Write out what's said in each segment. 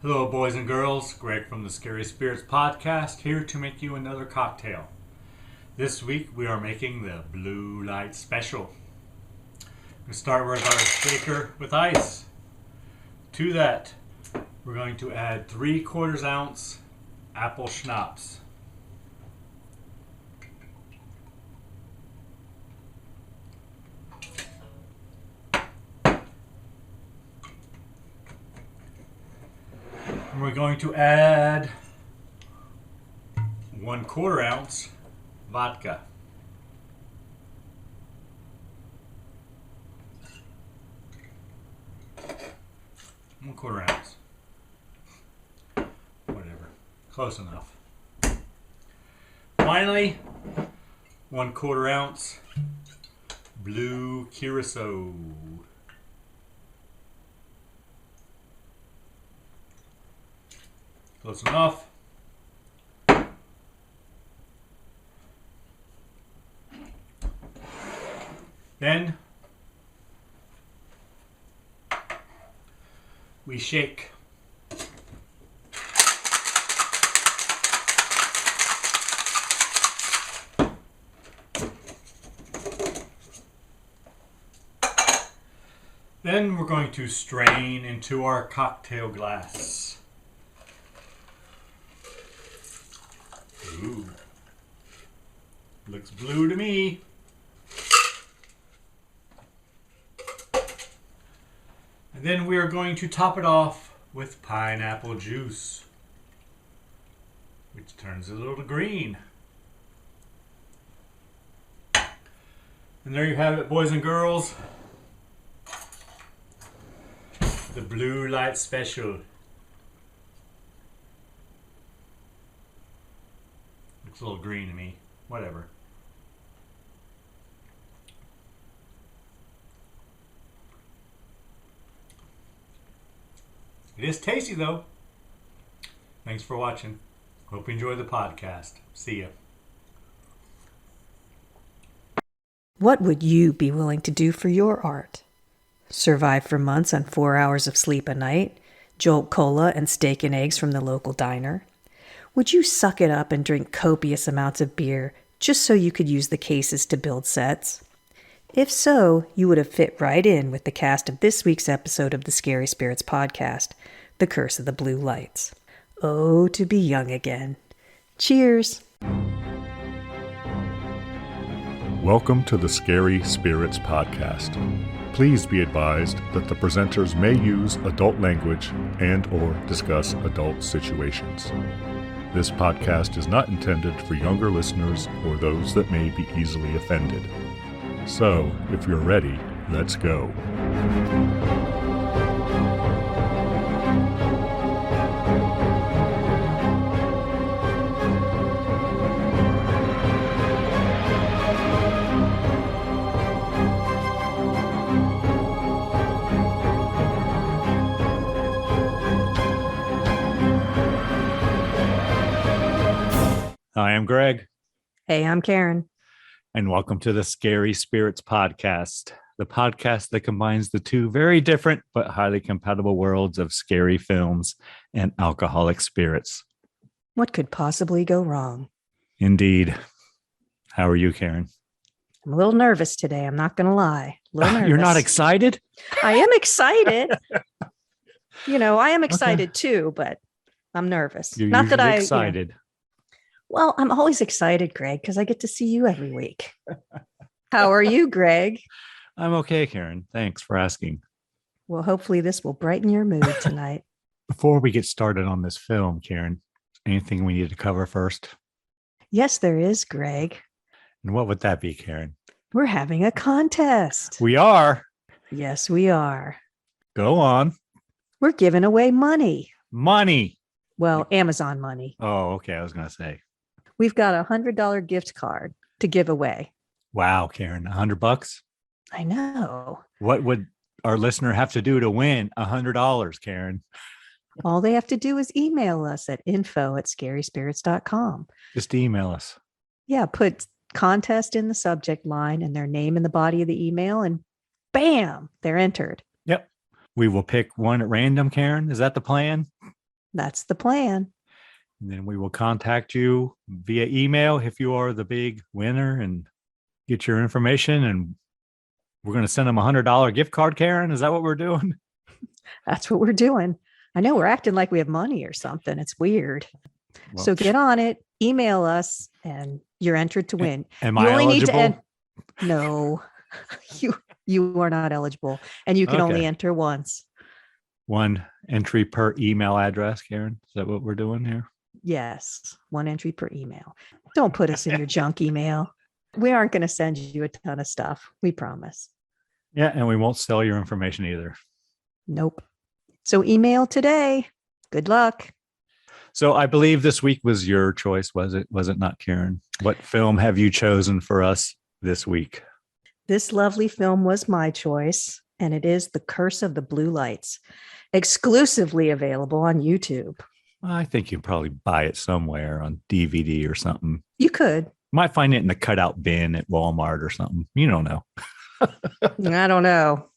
Hello, boys and girls. Greg from the Scary Spirits podcast here to make you another cocktail. This week we are making the Blue Light Special. We start with our shaker with ice. To that, we're going to add 3/4 ounce apple schnapps. And we're going to add 1/4 ounce vodka. One quarter ounce. Whatever. Close enough. Finally, 1/4 ounce blue curacao. Close enough. Then we shake. Then we're going to strain into our cocktail glass. Ooh. Looks blue to me. And then we are going to top it off with pineapple juice, which turns a little green. And there you have it, boys and girls. The Blue Light Special. Looks a little green to me. Whatever. It is tasty though. Thanks for watching. Hope you enjoy the podcast. See ya. What would you be willing to do for your art? Survive for months on 4 hours of sleep a night? Jolt cola and steak and eggs from the local diner? Would you suck it up and drink copious amounts of beer just so you could use the cases to build sets? If so, you would have fit right in with the cast of this week's episode of the Scary Spirits podcast, The Curse of the Blue Lights. Oh, to be young again. Cheers! Welcome to the Scary Spirits podcast. Please be advised that the presenters may use adult language and/or discuss adult situations. This podcast is not intended for younger listeners or those that may be easily offended. So, if you're ready, let's go. Hi, I'm Greg. Hey, I'm Karen. And welcome to the Scary Spirits podcast, the podcast that combines the two very different but highly compatible worlds of scary films and alcoholic spirits. What could possibly go wrong? Indeed. How are you, Karen? I'm a little nervous today. I'm not going to lie. A little nervous. You're not excited? I am excited. I am excited too, but I'm nervous. You're not that usually I excited. Well, I'm always excited, Greg, because I get to see you every week. How are you, Greg? I'm okay, Karen. Thanks for asking. Well, hopefully this will brighten your mood tonight. Before we get started on this film, Karen, anything we need to cover first? Yes, there is, Greg. And what would that be, Karen? We're having a contest. We are. Yes, we are. Go on. We're giving away money. Money. Well, Amazon money. Oh, okay. I was going to say. We've got a $100 gift card to give away. Wow, Karen, $100? I know. What would our listener have to do to win $100, Karen? All they have to do is email us at info@scaryspirits.com. Just email us. Yeah, put contest in the subject line and their name in the body of the email, and bam, they're entered. Yep. We will pick one at random, Karen. Is that the plan? That's the plan. And then we will contact you via email if you are the big winner and get your information. And we're going to send them $100 gift card, Karen. Is that what we're doing? That's what we're doing. I know we're acting like we have money or something. It's weird. Well, So get on it, email us, and you're entered to win. Am I eligible? No, you are not eligible. And you can only enter once. One entry per email address, Karen. Is that what we're doing here? Yes, one entry per email. Don't put us in your junk email. We aren't going to send you a ton of stuff. We promise. Yeah, and we won't sell your information either. Nope. So email today. Good luck. So I believe this week was your choice, was it? Was it not, Karen? What film have you chosen for us this week? This lovely film was my choice, and it is The Curse of the Blue Lights, exclusively available on YouTube. I think you can probably buy it somewhere on DVD or something. You could. Might find it in the cutout bin at Walmart or something. You don't know. I don't know.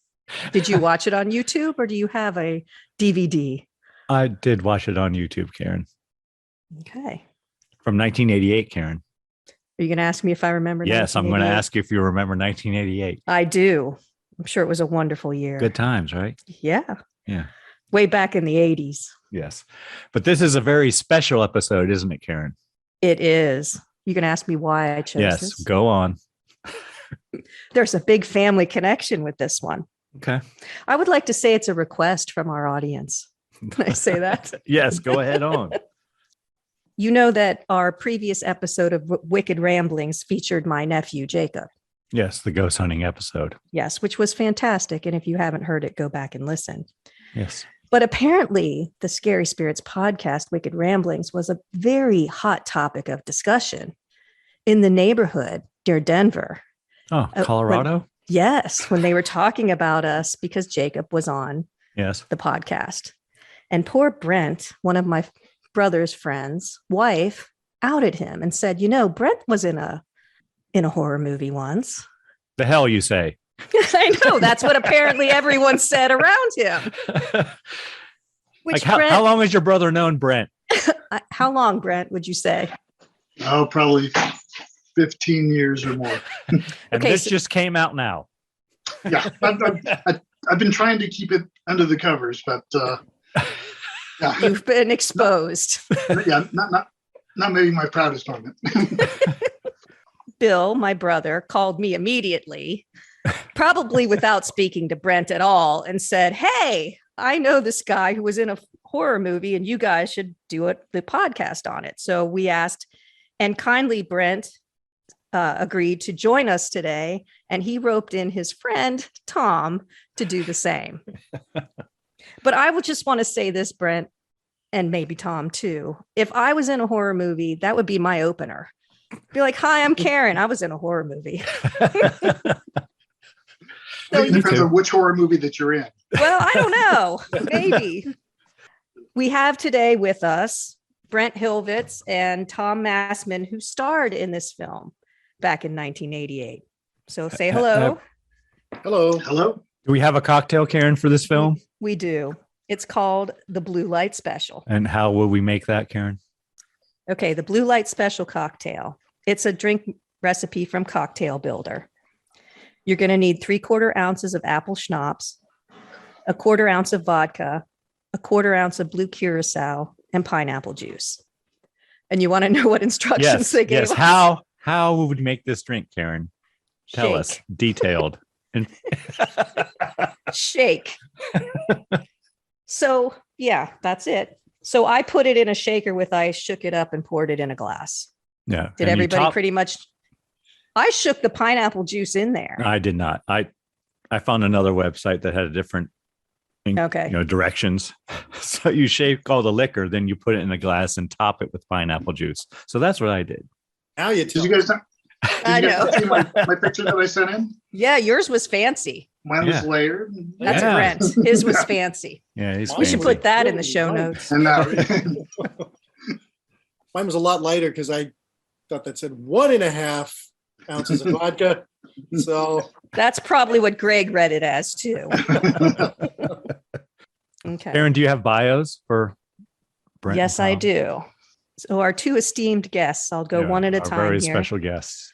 Did you watch it on YouTube or do you have a DVD? I did watch it on YouTube, Karen. Okay. From 1988, Karen. Are you going to ask me if I remember? Yes, I'm going to ask you if you remember 1988. I do. I'm sure it was a wonderful year. Good times, right? Yeah. Yeah. Way back in the 80s. Yes. But this is a very special episode, isn't it, Karen? It is. You can ask me why I chose this. Yes, go on. There's a big family connection with this one. Okay. I would like to say it's a request from our audience. Can I say that? Yes, go ahead on. You know that our previous episode of Wicked Ramblings featured my nephew, Jacob. Yes, the ghost hunting episode. Yes, which was fantastic. And if you haven't heard it, go back and listen. Yes. But apparently, the Scary Spirits podcast, Wicked Ramblings, was a very hot topic of discussion in the neighborhood near Denver. Oh, Colorado? Yes, when they were talking about us because Jacob was on the podcast. And poor Brent, one of my brother's friends' wife, outed him and said, Brent was in a horror movie once. The hell you say? I know. That's what apparently everyone said around him. Like how long has your brother known Brent? How long, Brent, would you say? Oh, probably 15 years or more. And this just came out now. Yeah. I've been trying to keep it under the covers, but yeah. You've been exposed. Yeah, not maybe my proudest moment. Bill, my brother, called me immediately, probably without speaking to Brent at all, and said, "Hey, I know this guy who was in a horror movie and you guys should do the podcast on it." So we asked, and kindly Brent agreed to join us today, and he roped in his friend Tom to do the same. But I would just want to say this, Brent, and maybe Tom too. If I was in a horror movie, that would be my opener. Be like, "Hi, I'm Karen. I was in a horror movie." So it depends on which horror movie that you're in. Well, I don't know. Maybe. We have today with us Brent Hilvitz and Tom Massmann, who starred in this film back in 1988. So say hello. Hello. Hello. Do we have a cocktail, Karen, for this film? We do. It's called the Blue Light Special. And how will we make that, Karen? Okay, the Blue Light Special cocktail. It's a drink recipe from Cocktail Builder. You're going to need 3/4 ounces of apple schnapps, 1/4 ounce of vodka, 1/4 ounce of blue curacao, and pineapple juice. And you want to know what instructions they gave us? Yes. How would we make this drink, Karen? Tell us, detailed. Shake. So, yeah, that's it. So I put it in a shaker with ice, shook it up, and poured it in a glass. Yeah. Did everybody pretty much? I shook the pineapple juice in there. I did not. I found another website that had a different directions. So you shake all the liquor, then you put it in a glass and top it with pineapple juice. So that's what I did. Now you tell. Did you guys see my picture that I sent in? Yeah, yours was fancy. Mine was layered. That's Brent. His was fancy. Yeah, we should put that in the show notes. And mine was a lot lighter because I thought that said 1.5 ounces of vodka. So that's probably what Greg read it as too. Okay. Aaron, do you have bios for Brent Yes, and I Tom. do. So our two esteemed guests, I'll go one at a our time very here. special guests.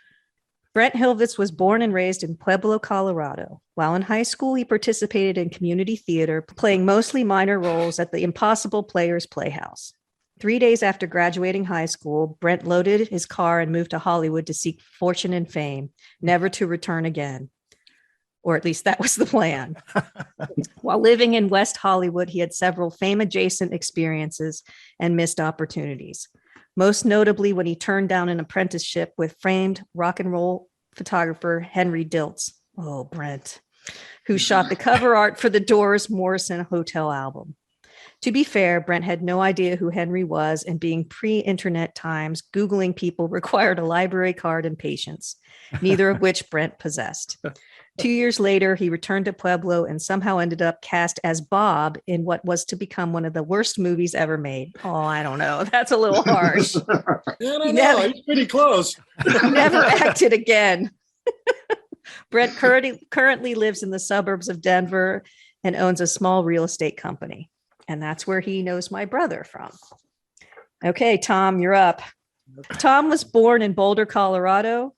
Brent Hilvitz was born and raised in Pueblo, Colorado. While in high school, he participated in community theater, playing mostly minor roles at the Impossible Players Playhouse. 3 days after graduating high school, Brent loaded his car and moved to Hollywood to seek fortune and fame, never to return again. Or at least that was the plan. While living in West Hollywood, he had several fame-adjacent experiences and missed opportunities. Most notably when he turned down an apprenticeship with famed rock and roll photographer Henry Diltz, Brent, who shot the cover art for the Doors' Morrison Hotel album. To be fair, Brent had no idea who Henry was, and being pre-internet times, Googling people required a library card and patience, neither of which Brent possessed. 2 years later, he returned to Pueblo and somehow ended up cast as Bob in what was to become one of the worst movies ever made. Oh, I don't know. That's a little harsh. He's pretty close. He never acted again. Brent currently lives in the suburbs of Denver and owns a small real estate company. And that's where he knows my brother from. Okay, Tom, you're up. Tom was born in Boulder, Colorado.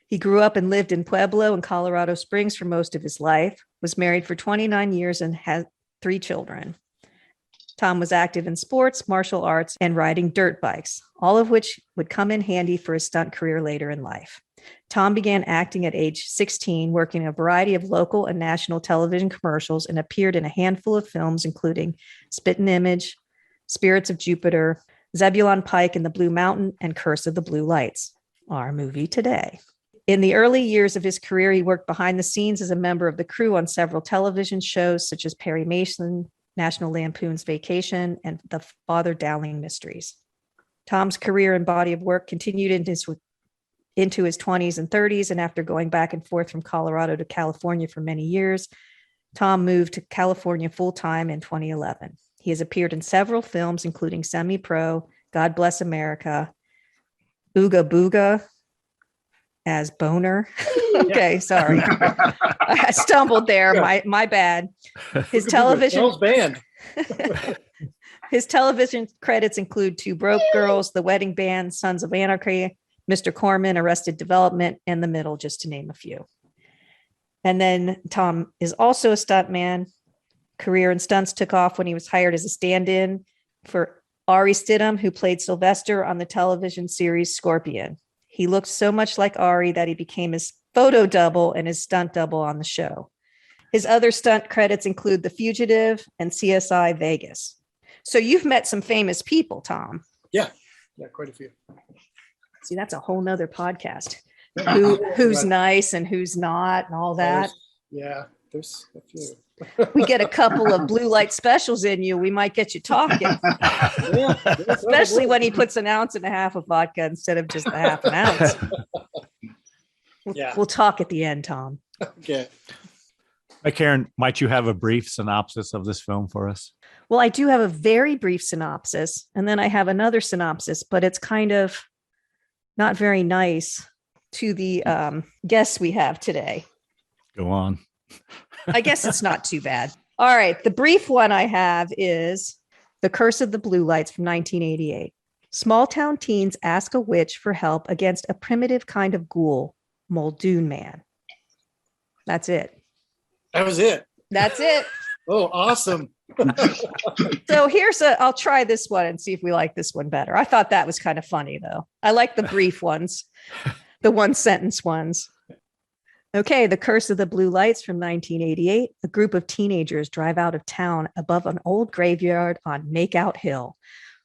He grew up and lived in Pueblo and Colorado Springs for most of his life, was married for 29 years and had 3 children. Tom was active in sports, martial arts, and riding dirt bikes, all of which would come in handy for his stunt career later in life. Tom began acting at age 16, working in a variety of local and national television commercials, and appeared in a handful of films, including Spit and Image, Spirits of Jupiter, Zebulon Pike and the Blue Mountain, and Curse of the Blue Lights, our movie today. In the early years of his career, he worked behind the scenes as a member of the crew on several television shows, such as Perry Mason, National Lampoon's Vacation, and The Father Dowling Mysteries. Tom's career and body of work continued into his 20s and 30s, and after going back and forth from Colorado to California for many years, Tom moved to California full-time in 2011. He has appeared in several films, including Semi-Pro, God Bless America, Ooga Booga, as Boner. Okay, sorry. I stumbled there. My bad. His television His television credits include Two Broke Girls, The Wedding Band, Sons of Anarchy, Mr. Corman, Arrested Development, and The Middle, just to name a few. And then Tom is also a stuntman. Career in stunts took off when he was hired as a stand-in for Ari Stidham, who played Sylvester on the television series Scorpion. He looked so much like Ari that he became his photo double and his stunt double on the show. His other stunt credits include The Fugitive and CSI Vegas. So you've met some famous people, Tom. Yeah, quite a few. See, that's a whole nother podcast. Who's nice and who's not and all that. There's a few. We get a couple of blue light specials in you, we might get you talking. Especially when he puts 1.5 ounces of vodka instead of just a half an ounce. We'll talk at the end, Tom. Okay. Hey, Karen, might you have a brief synopsis of this film for us? Well, I do have a very brief synopsis, and then I have another synopsis, but it's kind of not very nice to the guests we have today. Go on. I guess it's not too bad. All right. The brief one I have is The Curse of the Blue Lights from 1988. Small town teens ask a witch for help against a primitive kind of ghoul, Muldoon Man. That's it. That was it. That's it. Oh, awesome. So I'll try this one and see if we like this one better. I thought that was kind of funny, though. I like the brief ones, the 1-sentence ones. Okay, The Curse of the Blue Lights from 1988. A group of teenagers drive out of town above an old graveyard on Makeout Hill.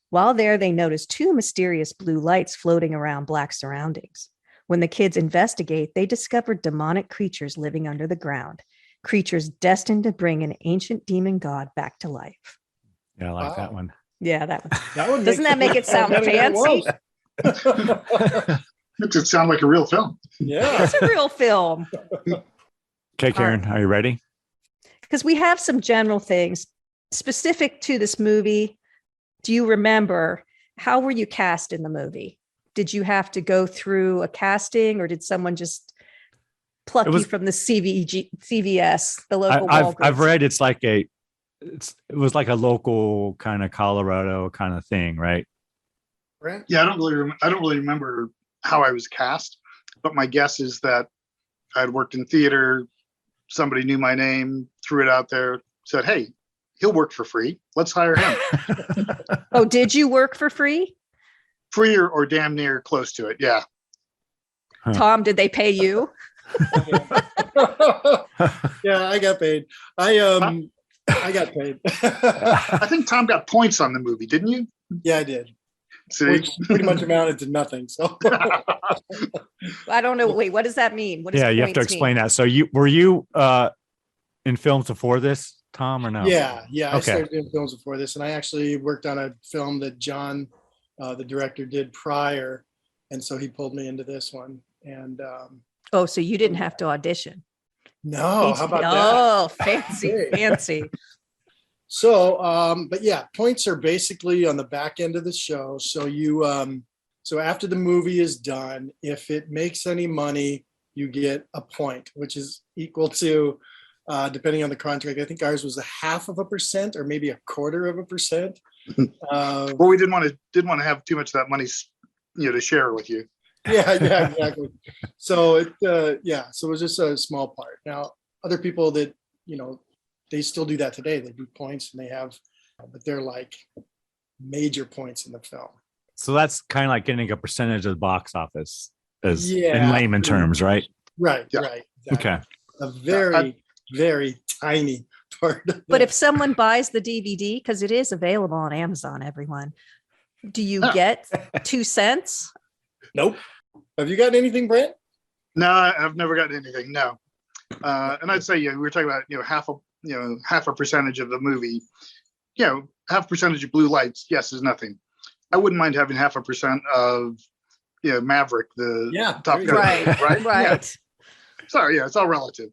While there, they notice 2 mysterious blue lights floating around black surroundings. When the kids investigate, they discover demonic creatures living under the ground, creatures destined to bring an ancient demon god back to life. Yeah, I like that one. Yeah, that one. Doesn't that make it sound fancy? Makes it sound like a real film. Yeah. It's a real film. Okay, Karen, are you ready? Because we have some general things specific to this movie. Do you remember, how were you cast in the movie? Did you have to go through a casting, or did someone just pluck you from the CVS, the local Walgreens? I've read it's like it was like a local kind of Colorado kind of thing, right? Brent? Yeah, I don't really remember how I was cast, but my guess is that I had worked in theater. Somebody knew my name, threw it out there, said, "Hey, he'll work for free. Let's hire him." Oh, did you work for free? Free or damn near close to it. Yeah. Huh. Tom, did they pay you? Yeah, I got paid. I got paid. I think Tom got points on the movie, didn't you? Yeah, I did. See? Which pretty much amounted to nothing. So I don't know. Wait, what does that mean? What does Yeah, you have to points explain mean? that. So were you in films before this, Tom, or no? yeah. I Okay. started doing films before this, and I actually worked on a film that John, the director, did prior, and so he pulled me into this one. And Oh, so you didn't have to audition. no, how about that? Oh, fancy, Great. fancy. So, but yeah, points are basically on the back end of the show. So you, so after the movie is done, if it makes any money, you get a point, which is equal to, depending on the contract, I think ours was 0.5% or maybe 1/4%. Well, we didn't want to have too much of that money, to share with you. Yeah, exactly. So so it was just a small part. Now, other people that, they still do that today. They do points and they have, but they're like major points in the film. So that's kind of like getting a percentage of the box office, as Yeah. in layman terms, right? Right, Yeah. right. Exactly. Okay. A very, very tiny part. But if someone buys the DVD, because it is available on Amazon, everyone, do you Yeah. get 2 cents? Nope. Have you gotten anything, Brent? No, I've never gotten anything. No. And I'd say, we were talking about, half a percentage of the movie, half percentage of blue lights. Yes, is nothing. I wouldn't mind having 0.5% of, Maverick, the Top there you Gun, go. Right, right? right. Yeah. Sorry, it's all relative.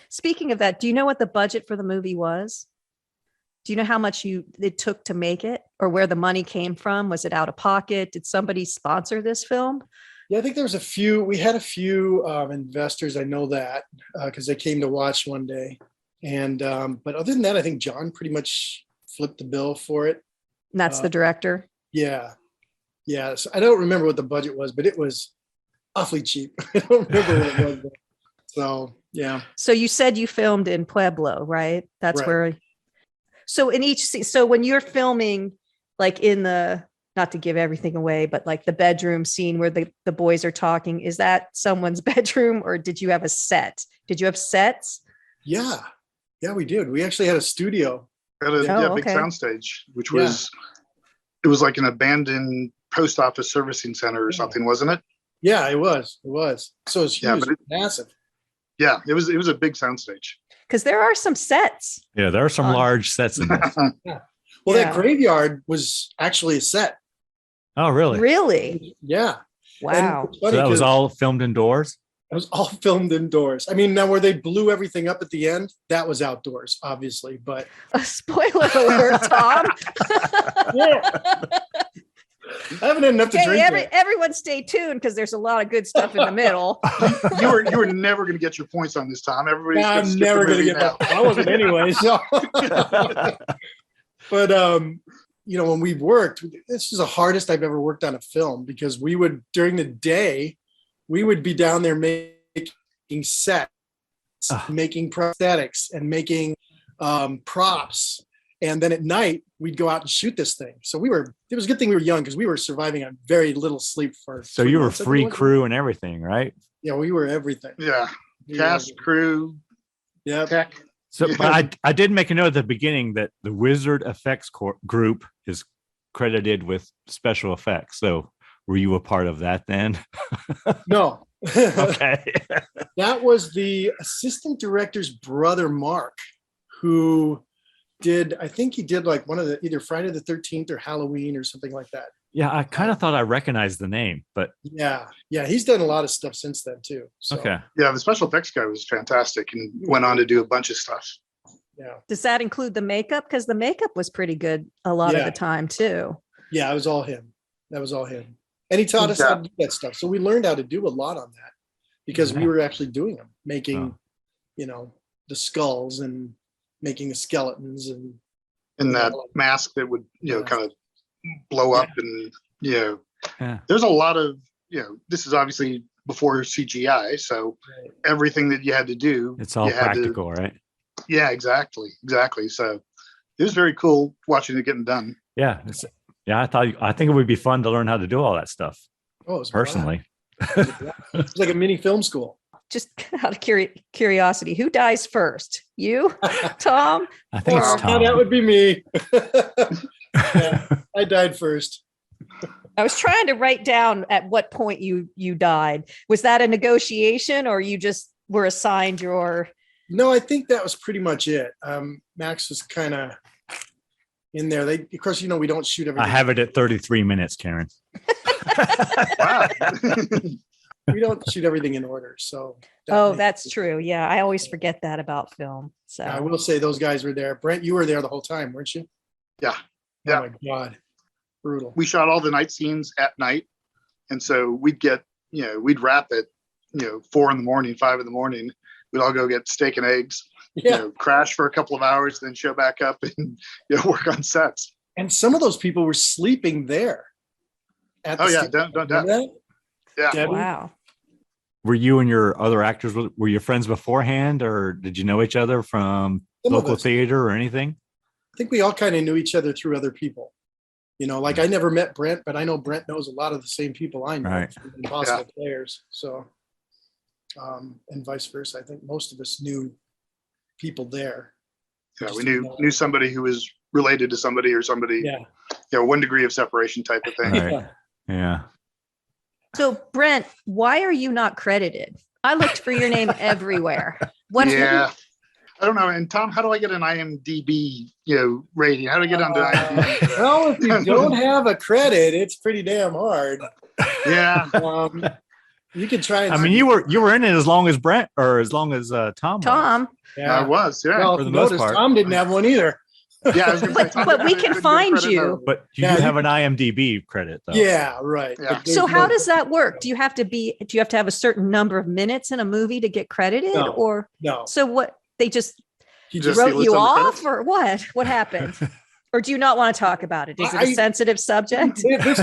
Speaking of that, do you know what the budget for the movie was? Do you know how much it took to make it, or where the money came from? Was it out of pocket? Did somebody sponsor this film? Yeah, I think there was we had a few investors. I know that because they came to watch one day. And, but other than that, I think John pretty much flipped the bill for it. And that's the director. Yeah. Yeah. So I don't remember what the budget was, but it was awfully cheap. I don't remember what it was. So, yeah. So you said you filmed in Pueblo, right? That's Right. where. So in each scene, so when you're filming, like in the, not to give everything away, but like the bedroom scene where the boys are talking, is that someone's bedroom, or did you have a set? Did you have sets? Yeah. Yeah, we did. We actually had a studio. Had a Oh, big okay. soundstage, which was, it was like an abandoned post office servicing center or something, wasn't it? Yeah, it was. It was. So it's huge, Yeah, but massive. Yeah, it was a big soundstage. Because there are some sets. Yeah, there are some Fun. large sets in this. Well, Yeah. that graveyard was actually a set. Oh, really? Really? Yeah. Wow. And it's So funny that was 'cause all filmed indoors? it was all filmed indoors. I mean, now where they blew everything up at the end, that was outdoors, obviously. But A spoiler alert, Tom. yeah, I haven't had enough to Hey, drink yet. everyone stay tuned because there's a lot of good stuff in the middle. You were never going to get your points on this, Tom. Everybody's Nah, gonna I'm skip never the gonna movie get now. that. I wasn't anyway. So, but when we worked, this is the hardest I've ever worked on a film because we would during the day, we would be down there making sets, making prosthetics, and making props. And then at night, we'd go out and shoot this thing. So it was a good thing we were young because we were surviving on very little sleep for. So 3 you were months, I think free it was. crew and everything, right? Yeah, we were everything. Yeah, We cast, were- crew, Yeah. tech. So Yeah. but I did make a note at the beginning that the Wizard Effects Group is credited with special effects. So were you a part of that then? No. Okay. That was the assistant director's brother, Mark, who I think he did like one of the either Friday the 13th or Halloween or something like that. Yeah, I kind of thought I recognized the name, but Yeah. He's done a lot of stuff since then too. So, okay. Yeah, the special effects guy was fantastic and went on to do a bunch of stuff. Yeah. Does that include the makeup? Because the makeup was pretty good a lot of Yeah. the time too. Yeah, it was all him. That was all him. And he taught us how to do that stuff. So we learned how to do a lot on that because we were actually doing them, making, the skulls and making the skeletons and that mask that would, kind of blow up and, Yeah. there's a lot of, this is obviously before CGI. So everything that you had to do, It's all practical, right? Yeah, exactly. So it was very cool watching it getting done. Yeah. I think it would be fun to learn how to do all that stuff. Oh, it's personally. It's like a mini film school. Just out of curiosity, who dies first? You, Tom? I think it's Tom. That would be me. Yeah, I died first. I was trying to write down at what point you died. Was that a negotiation, or you just were assigned your? No, I think that was pretty much it. Max was kind of in there. Of course, we don't shoot everything. I have it at 33 minutes, Karen. Wow. We don't shoot everything in order. So. That's true. Yeah, I always forget that about film. So I will say those guys were there. Brent, you were there the whole time, weren't you? Yeah. Oh my God. Brutal. We shot all the night scenes at night. And so we'd get, we'd wrap at, 4 a.m, 5 a.m. We'd all go get steak and eggs, crash for a couple of hours, then show back up and work on sets. And some of those people were sleeping there. Don't doubt. Yeah. Debbie? wow. Were you and your other actors, were you friends beforehand, or did you know each other from Some of local us. theater or anything? I think we all kind of knew each other through other people. Like I never met Brent, but I know Brent knows a lot of the same people I know, Right. from Impossible Players. So, and vice versa. I think most of us knew people there. Yeah, we knew somebody who was related to somebody or somebody, Yeah. 1 degree of separation type of thing. Right. Yeah. Yeah. So Brent, why are you not credited? I looked for your name everywhere. Yeah. I don't know. And Tom, how do I get an IMDb, rating? How do I get onto IMDb? Well, if you don't have a credit, it's pretty damn hard. Yeah. You can try. And I mean, you were in it as long as Brent, or as long as Tom. Tom, Yeah. I was. Yeah. Well, For if the you most notice, part. Tom didn't have one either. Yeah. I was gonna say, Tom but we couldn't can get find credit, you. no. But you Yeah, do you- have an IMDb credit, though. Yeah, right. Yeah. But there's So how no- does that work? Do you have to have a certain number of minutes in a movie to get credited, No. or No. so what? They just He Just just see wrote what's you on the off, credits? or what? What happened? Or do you not want to talk about it? Is it a I- sensitive subject? this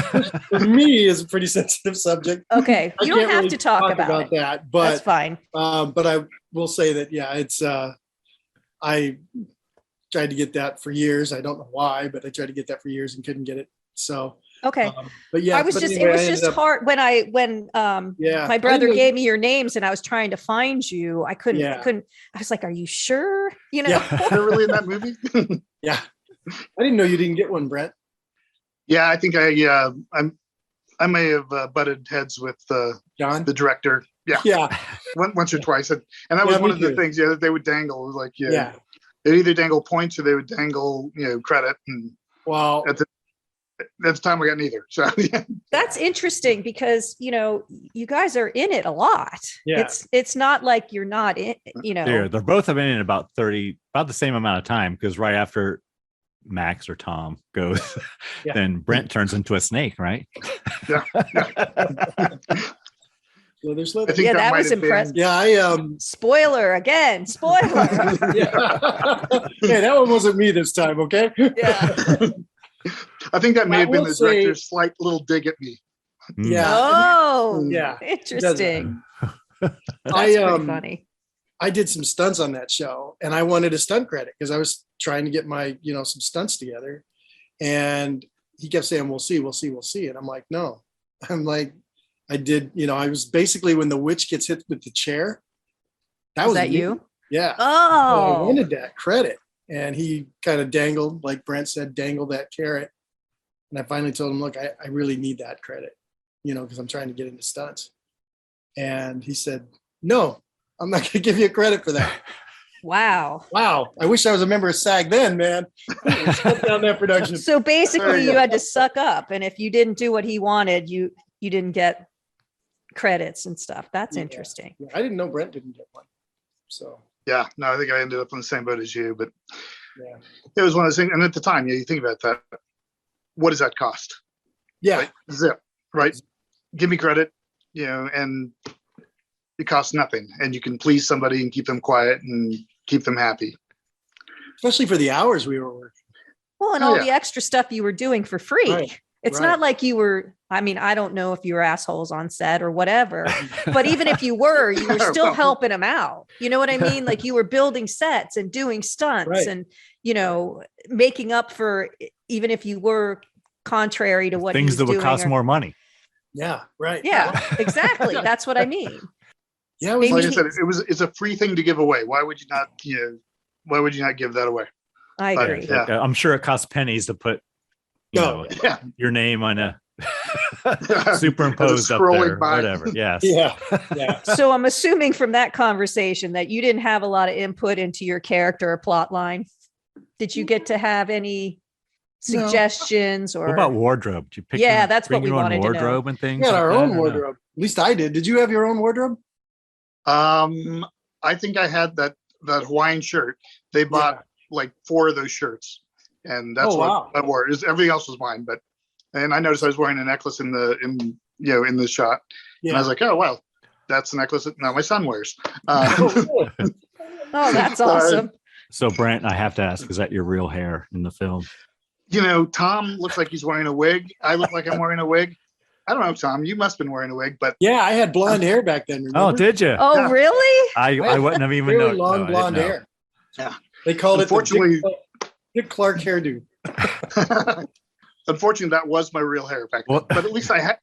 for me is a pretty sensitive subject. Okay, I you don't can't have really to talk about it. that, That's but fine. I will say that it's I tried to get that for years. I don't know why, but I tried to get that for years and couldn't get it. So, Okay. but yeah, I was but just anyway, it was I just ended up- hard when Yeah, my I brother didn't- gave me your names and I was trying to find you. I couldn't Yeah. I was like, are you sure? Yeah. They're really in that movie? Yeah, I didn't know you didn't get one, Brent. Yeah, I think I may have butted heads with John. the director. Yeah. Yeah, Once or twice. And that was Yeah, one me of the too. things, that they would dangle. It was like, yeah. they'd either dangle points or they would dangle, credit. And Well, at the time I got neither. So yeah. That's interesting because you guys are in it a lot. Yeah. It's not like you're not in, They're both have been in about the same amount of time, because right after Max or Tom goes, Yeah. then Brent turns into a snake, right? Slither, I slither. think Yeah, that might was have been- impressive. Yeah, I Spoiler again, spoiler. yeah. Hey, that one wasn't me this time. Okay. Yeah. I think that may I have been will the say- director's slight little dig at me. Mm. Yeah. Oh, Yeah. Interesting. That's I pretty funny. I did some stunts on that show, and I wanted a stunt credit because I was trying to get my some stunts together, and he kept saying, "We'll see, we'll see, we'll see," and I'm like, "No," I'm like, I did, I was basically when the witch gets hit with the chair. Was was that me. you? Yeah. I Oh, wanted that credit, and he kind of dangled, like Brent said, dangled that carrot, and I finally told him, "Look, I really need that credit, because I'm trying to get into stunts," and he said, "No. I'm not going to give you credit for that." wow. Wow. I wish I was a member of SAG then, man. Shut down that production. So basically There you you go. had to suck up, and if you didn't do what he wanted, you didn't get credits and stuff. That's Yeah. interesting. Yeah, I didn't know Brent didn't get one. So, Yeah, no, I think I ended up on the same boat as you, but yeah. it was one of those things. And at the time, you think about that. What does that cost? Yeah. Right? Zip, right? Give me credit, and it costs nothing. And you can please somebody and keep them quiet and keep them happy. especially for the hours we were working. Well, and Oh, all yeah. the extra stuff you were doing for free. Right, It's right. not like you were, I mean, I don't know if you were assholes on set or whatever, but even if you were still helping them out. You know what I mean? Like you were building sets and doing stunts Right. and, making up for, even if you were contrary to what he Things was that would doing cost or- more money. Yeah, right. Yeah, exactly. That's what I mean. Yeah, it was Maybe Like I said, it's a free thing to give away. Why would you not, why would you not give that away? I Right. agree. Yeah. I'm sure it costs pennies to put Yeah. your name on a superimposed up scrolling there, by. whatever. Yes. Yeah, yeah. So I'm assuming from that conversation that you didn't have a lot of input into your character or plot line. Did you get to have any No. suggestions or What about wardrobe? Did you pick? Yeah, that's what bring we your own wanted to know. wardrobe and things. We had like our that, own or no? wardrobe. At least I did. Did you have your own wardrobe? I think I had that Hawaiian shirt. They bought like 4 of those shirts, and that's Oh, what wow. I wore. Everything else was mine, and I noticed I was wearing a necklace in the shot, and I was like, oh well, that's the necklace that now my son wears. Oh, really? Oh, that's awesome. So Brent, I have to ask, is that your real hair in the film? Tom looks like he's wearing a wig. I look like I'm wearing a wig. I don't know, Tom. You must have been wearing a wig, but Yeah, I had blonde hair back then. Remember? Oh, did you? Oh, Yeah. really? I wouldn't have even Really known. long No, I didn't blonde know. hair. Yeah. They called it the Unfortunately- Dick Clark hairdo. unfortunately, that was my real hair back then. Well- But at least I had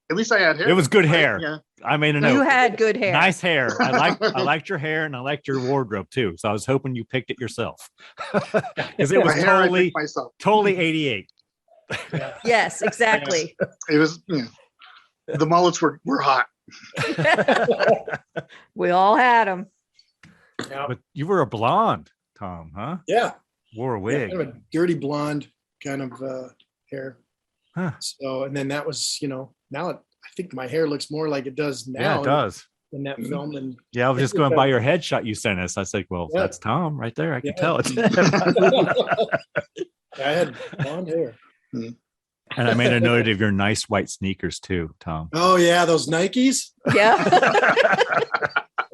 hair. It was good right? hair. Yeah. I made a note. You had good hair. Nice hair. I liked your hair and I liked your wardrobe too. So I was hoping you picked it yourself because it was My hair, I totally picked myself. 88. Yes, exactly. It was. The mullets were hot. We all had them. Yeah, But you were a blonde, Tom, huh? yeah. Wore a wig. Kind of a dirty blonde kind of hair. Huh. So, and then that was, now I think my hair looks more like it does Yeah, now it does. in that film. And Yeah, I was just going by your headshot you sent us. I was like, well, Yeah. that's Tom right there. I can Yeah. tell it. I had blonde hair. And I made a note of your nice white sneakers too, Tom. Oh yeah, those Nikes. Yeah.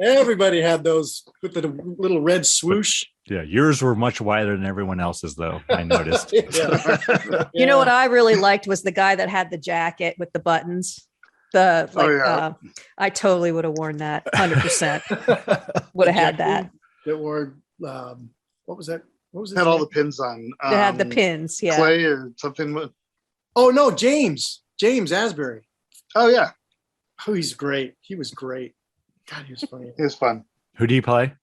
Everybody had those with the little red swoosh. Yeah, yours were much wider than everyone else's, though. I noticed. Yeah. You know what I really liked was the guy that had the jacket with the buttons. I totally would have worn that 100%. Would have had that. That wore what was that? What was it? Had all the pins on. They had the pins. Yeah. Clay or something. Oh no, James Asbury. Oh yeah, Oh, he's great. He was great. God, he was funny. it was fun. Who do you play?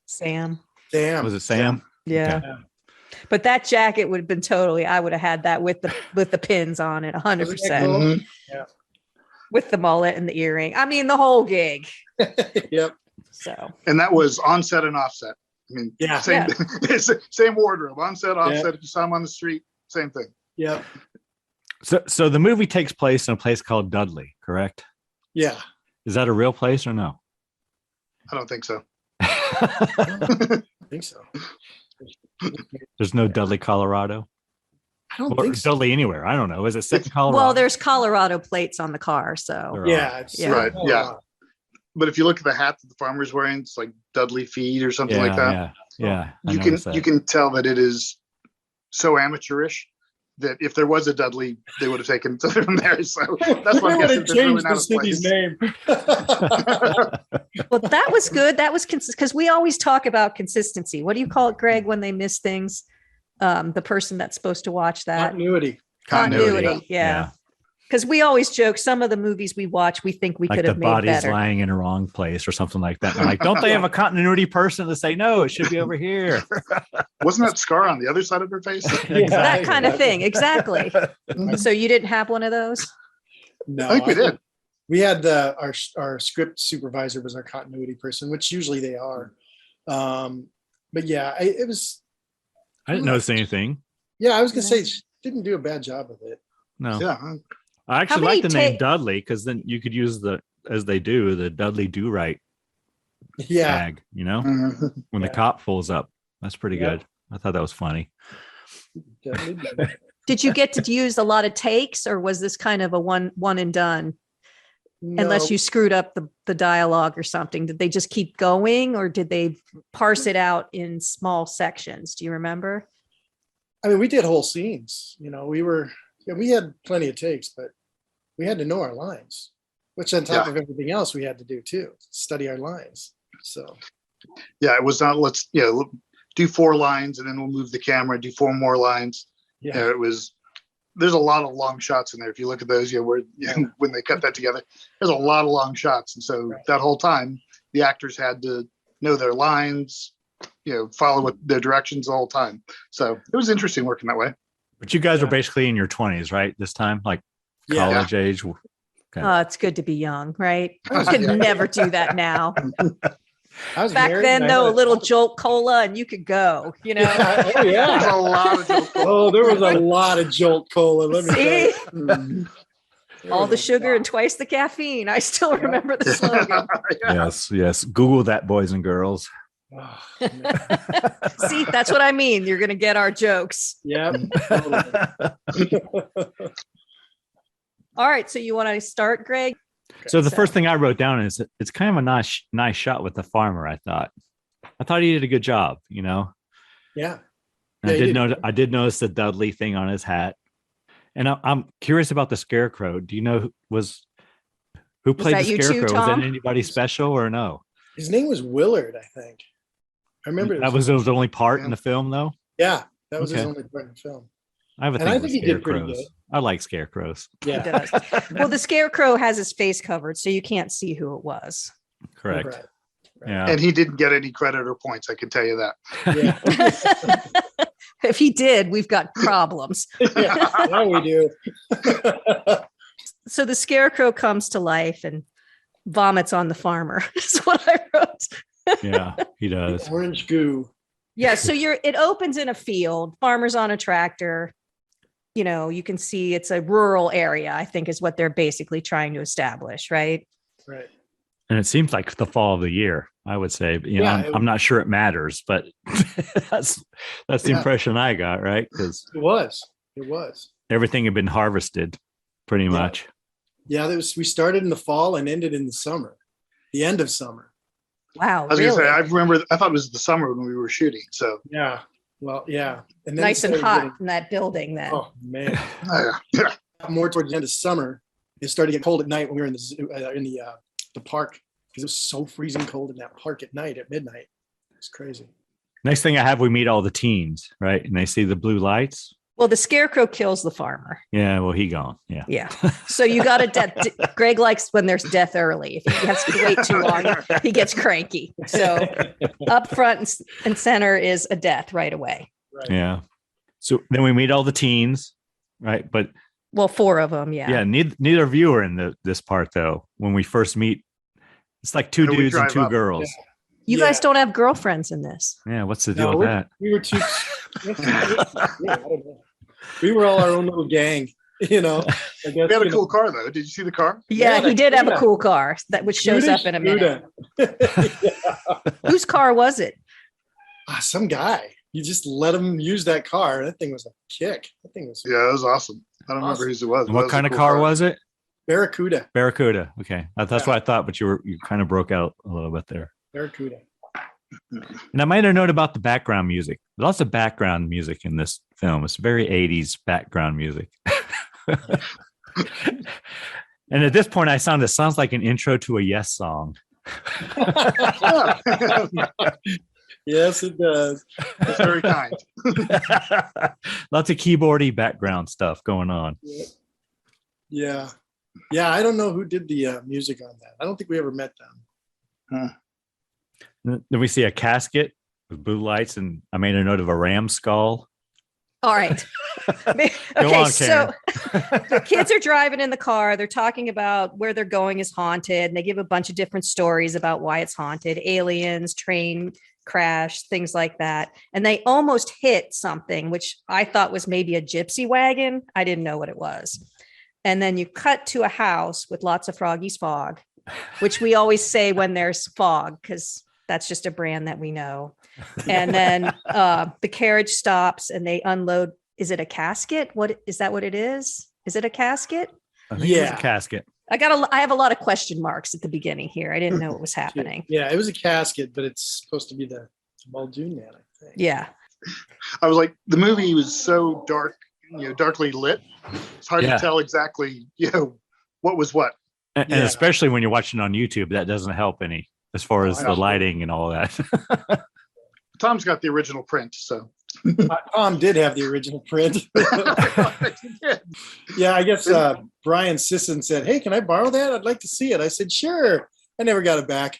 Sam. Damn. Was it Sam? Yeah. Okay. But that jacket would have been I would have had that with the pins on it 100%. Mhm. With the mullet and the earring. I mean, the whole gig. Yep. So And that was on set and offset. I mean, Yeah. same same wardrobe, on set, offset. If you saw him on the street, same thing. Yep. So the movie takes place in a place called Dudley, correct? Yeah. Is that a real place or no? I don't think so. I think so. There's no Dudley, Colorado, I don't or think so. Dudley anywhere. I don't know. Is it set in Colorado? well, there's Colorado plates on the car. So There are. Yeah. It's, Yeah. Right, yeah. But if you look at the hat that the farmer's wearing, it's like Dudley feed or something Yeah, like that. yeah. I You can noticed that. you can tell that it is so amateurish that if there was a Dudley, they would have taken it from there. So that's what I'm would guessing. have It's really changed not the a city's place. name. well, that was good. That was because we always talk about consistency. What do you call it, Greg, when they miss things? The person that's supposed to watch that Continuity. continuity. Yeah. Because we always joke, some of the movies we watch, we think we Like could the have made body's better. lying in a wrong place or something like that. And I'm like, don't they have a continuity person to say, no, it should be over here? Wasn't that scar on the other side of her face? That kind of thing. Exactly. So you didn't have one of those? No, I think we did. We had our script supervisor was our continuity person, which usually they are. But yeah, it was. I didn't notice anything. Yeah, I was gonna say she didn't do a bad job of it. No. Yeah. I actually many like the name ta- Dudley because then you could use as they do, the Dudley Do Right Yeah, tag, Mhm. when the Yeah. cop pulls up. That's pretty Yeah. good. I thought that was funny. definitely. Did you get to use a lot of takes or was this kind of a one and done? Unless you screwed up the dialogue or something. Did they just keep going, or did they parse it out in small sections? Do you remember? I mean, we did whole scenes. We had plenty of takes, but we had to know our lines, which on top of everything else we had to do too, study our lines. So it was not let's do 4 lines and then we'll move the camera, do 4 more lines. Yeah, It was. There's a lot of long shots in there. If you look at those, when they cut that together, there's a lot of long shots, and so that whole time the actors had to know their lines, follow with their directions the whole time. So it was interesting working that way. But you guys were basically in your 20s, right? This time, like college age. Okay. Oh, it's good to be young, right? You can never do that now. Back then, though, a little Jolt Cola and you could go, Yeah. Oh, yeah. There's a lot of Jolt Cola. Oh, there was a lot of Jolt Cola. Let me tell you. All the sugar and twice the caffeine. I still remember the slogan. Yes. Google that, boys and girls. Oh, See, that's what I mean. You're going to get our jokes. yeah. All right. So you want to start, Greg? So the first thing I wrote down is it's kind of a nice shot with the farmer. I thought he did a good job. Yeah. I did notice the Dudley thing on his hat, and I'm curious about the Scarecrow. Do you know who played the Scarecrow? Was that anybody special or no? His name was Willard, I think. I remember that was the only part in the film, though. Yeah, that was his only part in the film. I think he did pretty good. I like scarecrows. Yeah. He does. Well, the Scarecrow has his face covered, so you can't see who it was. Correct. Right. Yeah. And he didn't get any credit or points, I can tell you that. Yeah. If he did, we've got problems. Now we do. So the Scarecrow comes to life and vomits on the farmer. That's what I wrote. Yeah, he does. Orange goo. Yeah, so it opens in a field, farmers on a tractor. You can see it's a rural area, I think is what they're basically trying to establish, right? Right. And it seems like the fall of the year, I would say. I'm not sure it matters, but that's the impression I got, right? Because it was everything had been harvested pretty much. Yeah, we started in the fall and ended in the summer, the end of summer. Wow. I was going to say, I thought it was the summer when we were shooting. So yeah. Well, yeah. And then nice and hot in that building then. Oh, man. More towards the end of summer, it started to get cold at night when we were in the park, because it was so freezing cold in that park at night at midnight. It's crazy. Next thing I have, we meet all the teens, right? And they see the blue lights. Well, the Scarecrow kills the farmer. Yeah, well, he gone. Yeah. Yeah. So you got a death. Greg likes when there's death early. If he has to wait too long, he gets cranky. So up front and center is a death right away. Right. Yeah. So then we meet all the teens, right? But 4 of them. Yeah. Yeah. Neither of you are in this part though. When we first meet, it's like 2 dudes and 2 girls. Yeah. You guys don't have girlfriends in this. Yeah. What's the deal with that? We were too. We were all our own little gang, I guess, we had a cool car, though. Did you see the car? Yeah, he did have a cool car which shows up in a minute. Whose car was it? Some guy. You just let him use that car. That thing was a kick. That thing was. Yeah, it was awesome. I don't remember whose it was. What kind of car was it? Barracuda. Okay, that's what I thought, but you kind of broke out a little bit there. Barracuda. And I might have noted about the background music. Lots of background music in this film. It's very 80s background music. And at this point, it sounds like an intro to a Yes song. Yes, it does. It's very kind. Lots of keyboardy background stuff going on. Yeah. I don't know who did the music on that. I don't think we ever met them. Then we see a casket with blue lights, and I made a note of a ram skull. All right. Okay, so the kids are driving in the car. They're talking about where they're going is haunted, and they give a bunch of different stories about why it's haunted. Aliens, train crash, things like that. And they almost hit something, which I thought was maybe a gypsy wagon. I didn't know what it was. And then you cut to a house with lots of Froggy's Fog, which we always say when there's fog, because that's just a brand that we know. And then the carriage stops and they unload. Is it a casket? What is that? What it is? Is it a casket? I think it's a casket. I have a lot of question marks at the beginning here. I didn't know what was happening. Yeah, it was a casket, but it's supposed to be the Muldoon man, I think. Yeah. I was like, the movie was so dark, darkly lit. It's hard to tell exactly, what was what. And especially when you're watching on YouTube, that doesn't help any as far as the lighting and all that. Tom's got the original print, so. Tom did have the original print. Yeah, I guess Brian Sisson said, "Hey, can I borrow that? I'd like to see it." I said, "Sure." I never got it back.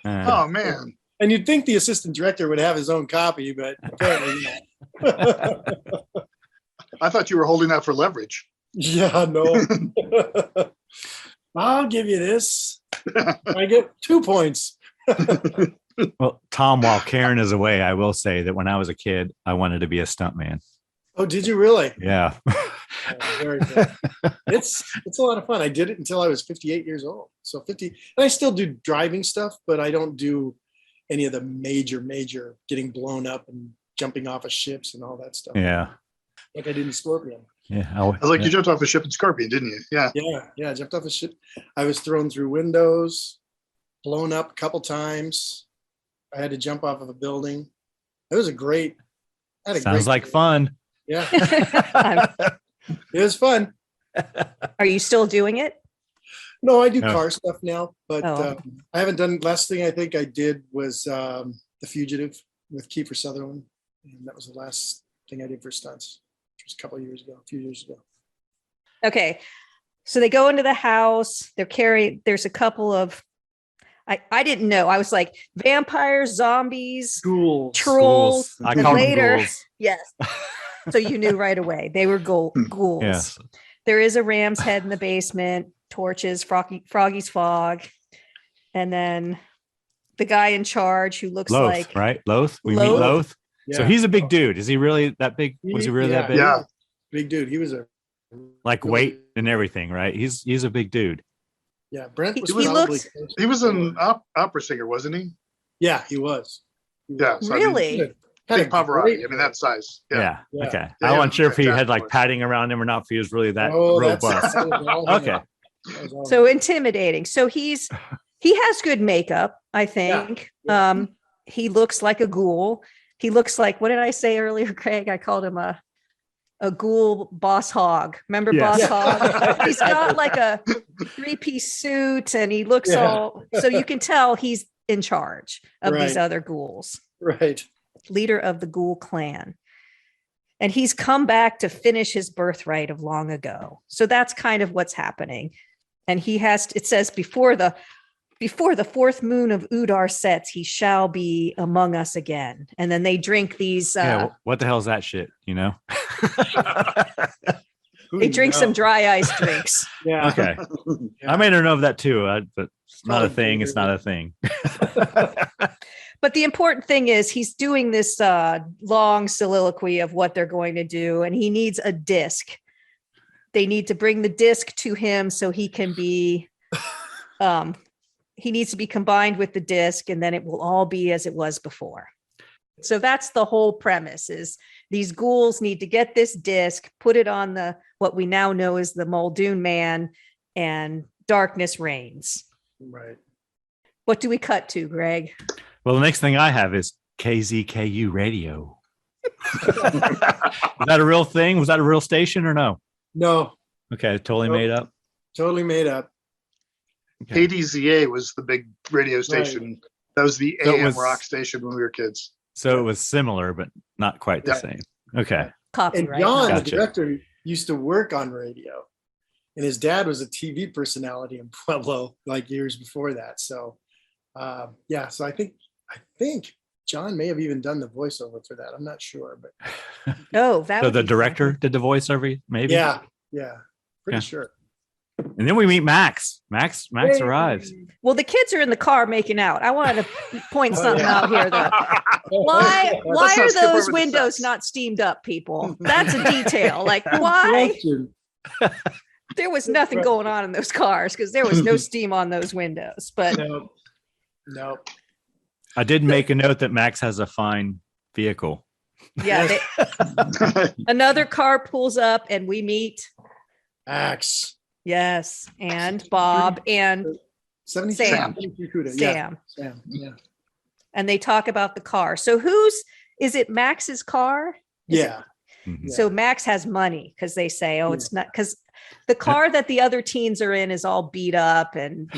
Oh man! And you'd think the assistant director would have his own copy, but apparently not. I thought you were holding out for leverage. Yeah, no. I'll give you this. I get 2 points. Well, Tom, while Karen is away, I will say that when I was a kid, I wanted to be a stuntman. Oh, did you really? Yeah. Very good. It's a lot of fun. I did it until I was 58 years old. So 50, and I still do driving stuff, but I don't do any of the major getting blown up and jumping off of ships and all that stuff. Yeah. Like I did in Scorpion. Yeah. I was like, you jumped off a ship in Scorpion, didn't you? Yeah. Yeah. I jumped off a ship. I was thrown through windows, blown up a couple times. I had to jump off of a building. It was Sounds like fun. Yeah. It was fun. Are you still doing it? No, I do car stuff now, but Oh. I haven't done. Last thing I think I did was The Fugitive with Kiefer Sutherland, and that was the last thing I did for stunts. It was a few years ago. Okay. So they go into the house. There's a couple of, I didn't know. I was like, vampires, zombies, Ghouls. trolls. I and call them later, ghouls. yes. So you knew right away. They were ghouls. Yes. There is a ram's head in the basement, torches, Froggy's fog. And then the guy in charge who looks Loth, like right? Loth. We Loth. meet Loth. Yeah. So he's a big dude. Is he really that big? Was he really that big? Yeah. Big dude. He was Like weight and everything, right? He's a big dude. Brent was He probably looks- He was an opera singer, wasn't he? Yeah, he was. Yeah. So, really. Big Pavarotti. I mean, that size. Yeah. Yeah. Okay. Yeah, I wasn't sure if he had fantastic like voice. padding around him or not. If he was really that That's robust. Okay. So intimidating. So he has good makeup, I think. Yeah. He looks like a ghoul. He looks like, what did I say earlier, Craig? I called him a ghoul boss hog. Remember Yes. boss hog? He's got like a 3-piece suit and he looks all, so you can tell he's in charge of these Right. other ghouls, Right. leader of the ghoul clan. And he's come back to finish his birthright of long ago. So that's kind of what's happening. And it says before the fourth moon of Udar sets, he shall be among us again. And then they drink these, What the hell is that shit? You know? they drink some dry ice drinks. Yeah. Okay. Yeah. I may not know of that too, but it's not a Probably thing. weird. It's not a thing. But the important thing is he's doing this long soliloquy of what they're going to do. And he needs a disc. They need to bring the disc to him so he can be, he needs to be combined with the disc, and then it will all be as it was before. So that's the whole premise, is these ghouls need to get this disc, put it on what we now know as the Muldoon man, and darkness reigns. Right. What do we cut to, Greg? Well, the next thing I have is KZKU radio. Is that a real thing? Was that a real station or no? No, Okay. Totally Nope. made up. totally made up. Okay. KDZA was the big radio station. That was the So it AM was- rock station when we were kids. So it was similar, but not quite the Yeah. same. Okay. And Copyright. John, Gotcha. the director, used to work on radio, and his dad was a TV personality in Pueblo like years before that. So, so I think John may have even done the voiceover for that. I'm not sure, but Oh, that So would the be director fun. did the voiceover, maybe? yeah, pretty Yeah. sure. And then we meet Max. Max Hey. arrives. Well, the kids are in the car making out. I wanted to point Oh, something yeah. out here, though. Why Let's not are skip over those the windows sex. not steamed up, people? That's a detail. Like, why? Question. There was nothing going on in those cars because there was no steam on those windows. But No. I did make a note that Max has a fine vehicle. yeah, another car pulls up and we meet. Axe. Yes, and Bob and 73 Sam. 73 Cuda. Sam. Sam. Yeah. And they talk about the car. So is it Max's car? Is Yeah. Mhm. So Max has money because they say, oh, it's not because the car that the other teens are in is all beat up and,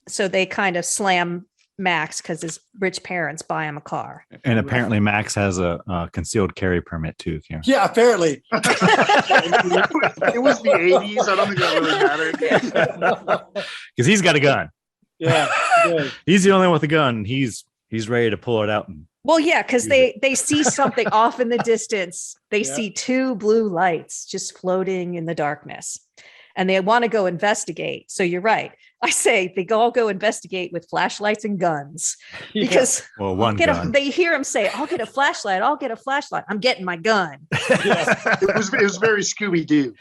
so they kind of slam Max because his rich parents buy him a car. And apparently Max has a concealed carry permit too, Karen. Yeah, apparently. It was the 80s. I don't think that really mattered. Because he's got a gun. Yeah. Good. He's the only one with a gun. He's ready to pull it out. Well, yeah, because they see something off in the distance. They Yeah. see two blue lights just floating in the darkness. And they want to go investigate. So you're right. I say they all go investigate with flashlights and guns because Well, one gun. they hear him say, I'll get a flashlight. I'll get a flashlight. I'm getting my gun. It was very Scooby-Doo.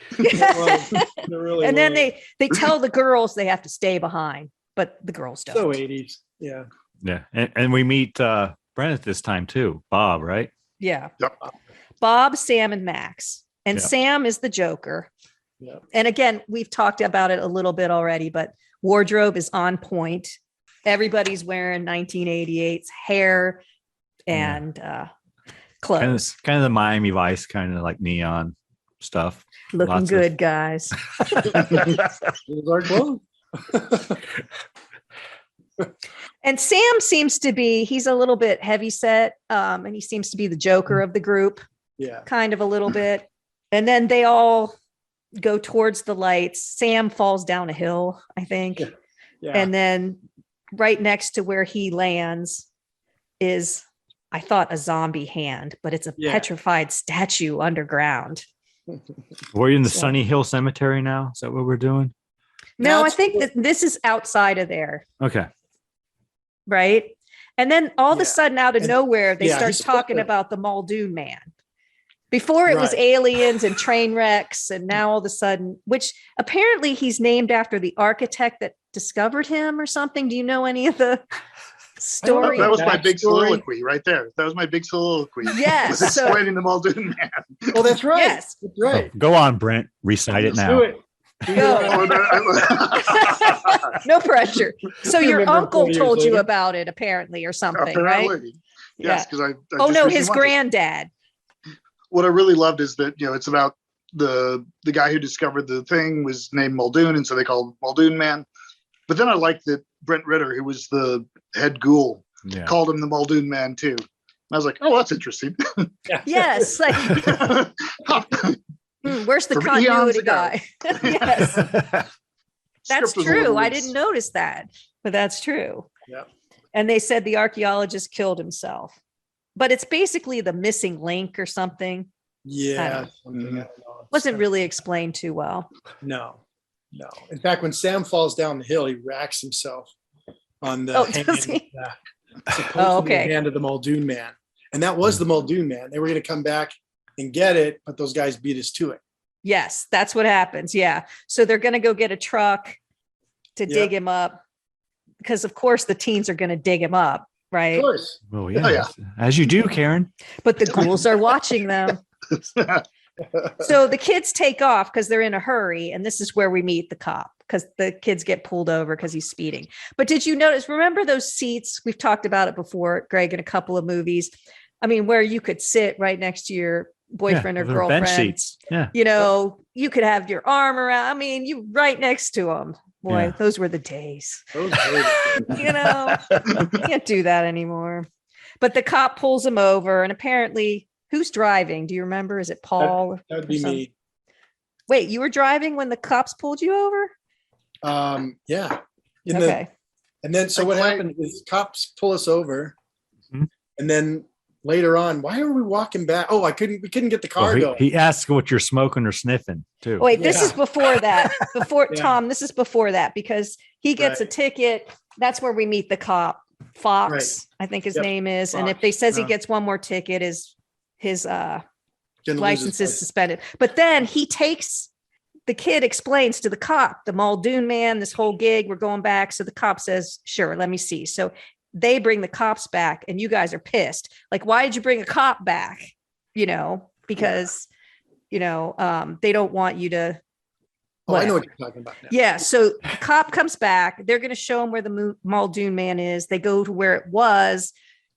And then they tell the girls they have to stay behind, but the girls don't. So 80s. Yeah. Yeah. And we meet Brent at this time too. Bob, right? Yeah. Yep. Bob, Sam, and Max. And Yeah. Sam is the Joker. Yeah. And again, we've talked about it a little bit already, but wardrobe is on point. Everybody's wearing 1988's hair and clothes. Kind of the Miami Vice, kind of like neon stuff. Looking lots good, guys. Those are clothes. And Sam seems to be, he's a little bit heavy set. And he seems to be the Joker of the group, Yeah. kind of a little bit. And then they all go towards the lights. Sam falls down a hill, I think. Yeah. And then right next to where he lands is, I thought, a zombie hand, but it's a petrified statue underground. We're in the Sunny Hill Cemetery now. Is that what we're doing? No, I That's think cool. that this is outside of there, Okay. right? And then all of a Yeah. sudden, out of And- nowhere, they yeah, start he's supposed talking to- about the Muldoon man. Before it was Right. aliens and train wrecks, and now all of a sudden, which apparently he's named after the architect that discovered him or something. Do you know any of the story? That was my big Backstory. soliloquy right there. That was my big soliloquy. Yes, Was so- explaining the Muldoon man. Oh, that's right. Yes. That's right. Go on, Brent. Recite it Let's now. do it. Go. No pressure. So your Remember uncle 40 years told you later? about it, apparently, or something, right? Apparently. Yes, because I Oh just no, recently his watched it. granddad. What I really loved is that it's about the guy who discovered the thing was named Muldoon, and so they called him Muldoon Man. But then I liked that Brent Ritter, who was the head ghoul, Yeah. called him the Muldoon Man too. And I was like, oh, that's interesting. Yes, like where's the From continuity eons ago. guy? Yes, that's Script was a true. little I loose. didn't notice that, but that's true. Yeah. And they said the archaeologist killed himself, but it's basically the missing link or something. Yeah. don't something, I don't know. Wasn't really explained too well. No. In fact, when Sam falls down the hill, he racks himself on the Oh, hand, does he? supposed Oh, to be the okay. hand of the Muldoon man. And that was the Muldoon man. They were going to come back and get it, but those guys beat us to it. Yes, that's what happens. Yeah. So they're going to go get a truck to dig him up because, of course, the teens are going to dig him up, right? Of course. Oh, yeah. Oh, yeah. As you do, Karen. But the ghouls are watching them. So the kids take off because they're in a hurry. And this is where we meet the cop because the kids get pulled over because he's speeding. But did you notice, remember those seats? We've talked about it before, Greg, in a couple of movies. I mean, where you could sit right next to your boyfriend or they're girlfriend. bench seats. Yeah. You know, you could have your arm around. I mean, you right next to them. Boy, Yeah. those were the days. Those were- You know, you can't do that anymore. But the cop pulls him over, and apparently, who's driving? Do you remember? Is it Paul? That would or be something? me. Wait, you were driving when the cops pulled you over? Yeah. Okay. And then, so Like what Clay- happened is cops pull us over. Mhm. And then later on, why are we walking back? Oh, we couldn't get the car Well, going. he asks what you're smoking or sniffing too. Wait, this Yeah. is before that. Before Yeah. Tom, this is before that because he gets a Right. ticket. That's where we meet the cop, Fox, Right. I think his Yep. name is. And if Fox, they says he yeah. gets one more ticket, his Gonna lose license his is suspended. But then he takes the kid explains to the cop, the Muldoon man, this whole gig, we're going back. So the cop says, sure, let me see. So they bring the cops back and you guys are pissed. Like, why did you bring a cop back? You know, because, they don't want you to Oh, I know Whatever. what you're talking about now. Yeah. So the cop comes back. They're going to show him where the Muldoon man is. They go to where it was.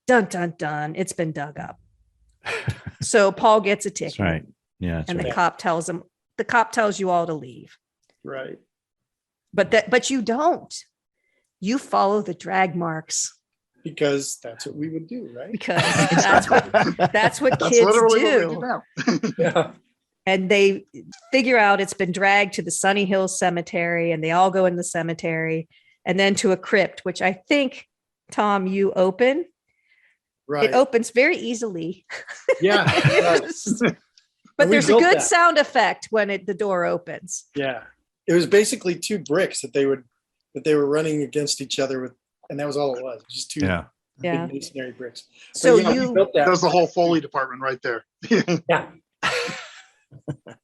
Dun, dun, dun. It's been dug up. So Paul gets a ticket. That's right. Yeah. That's And right. the cop tells you all to leave. Right. But you don't. You follow the drag marks Because that's what we would do, right? because that's what That's kids literally what we do. do now. Yeah. And they figure out it's been dragged to the Sunny Hills Cemetery, and they all go in the cemetery and then to a crypt, which I think, Tom, you open. Right. It opens very easily. Yeah. Right. But And we there's a built good that. sound effect when the door opens. Yeah. It was basically 2 bricks that they were running against each other with, and that was all it was. Just 2 Yeah. big masonry bricks. But So yeah, we you built that. That was the whole Foley department right there. Yeah.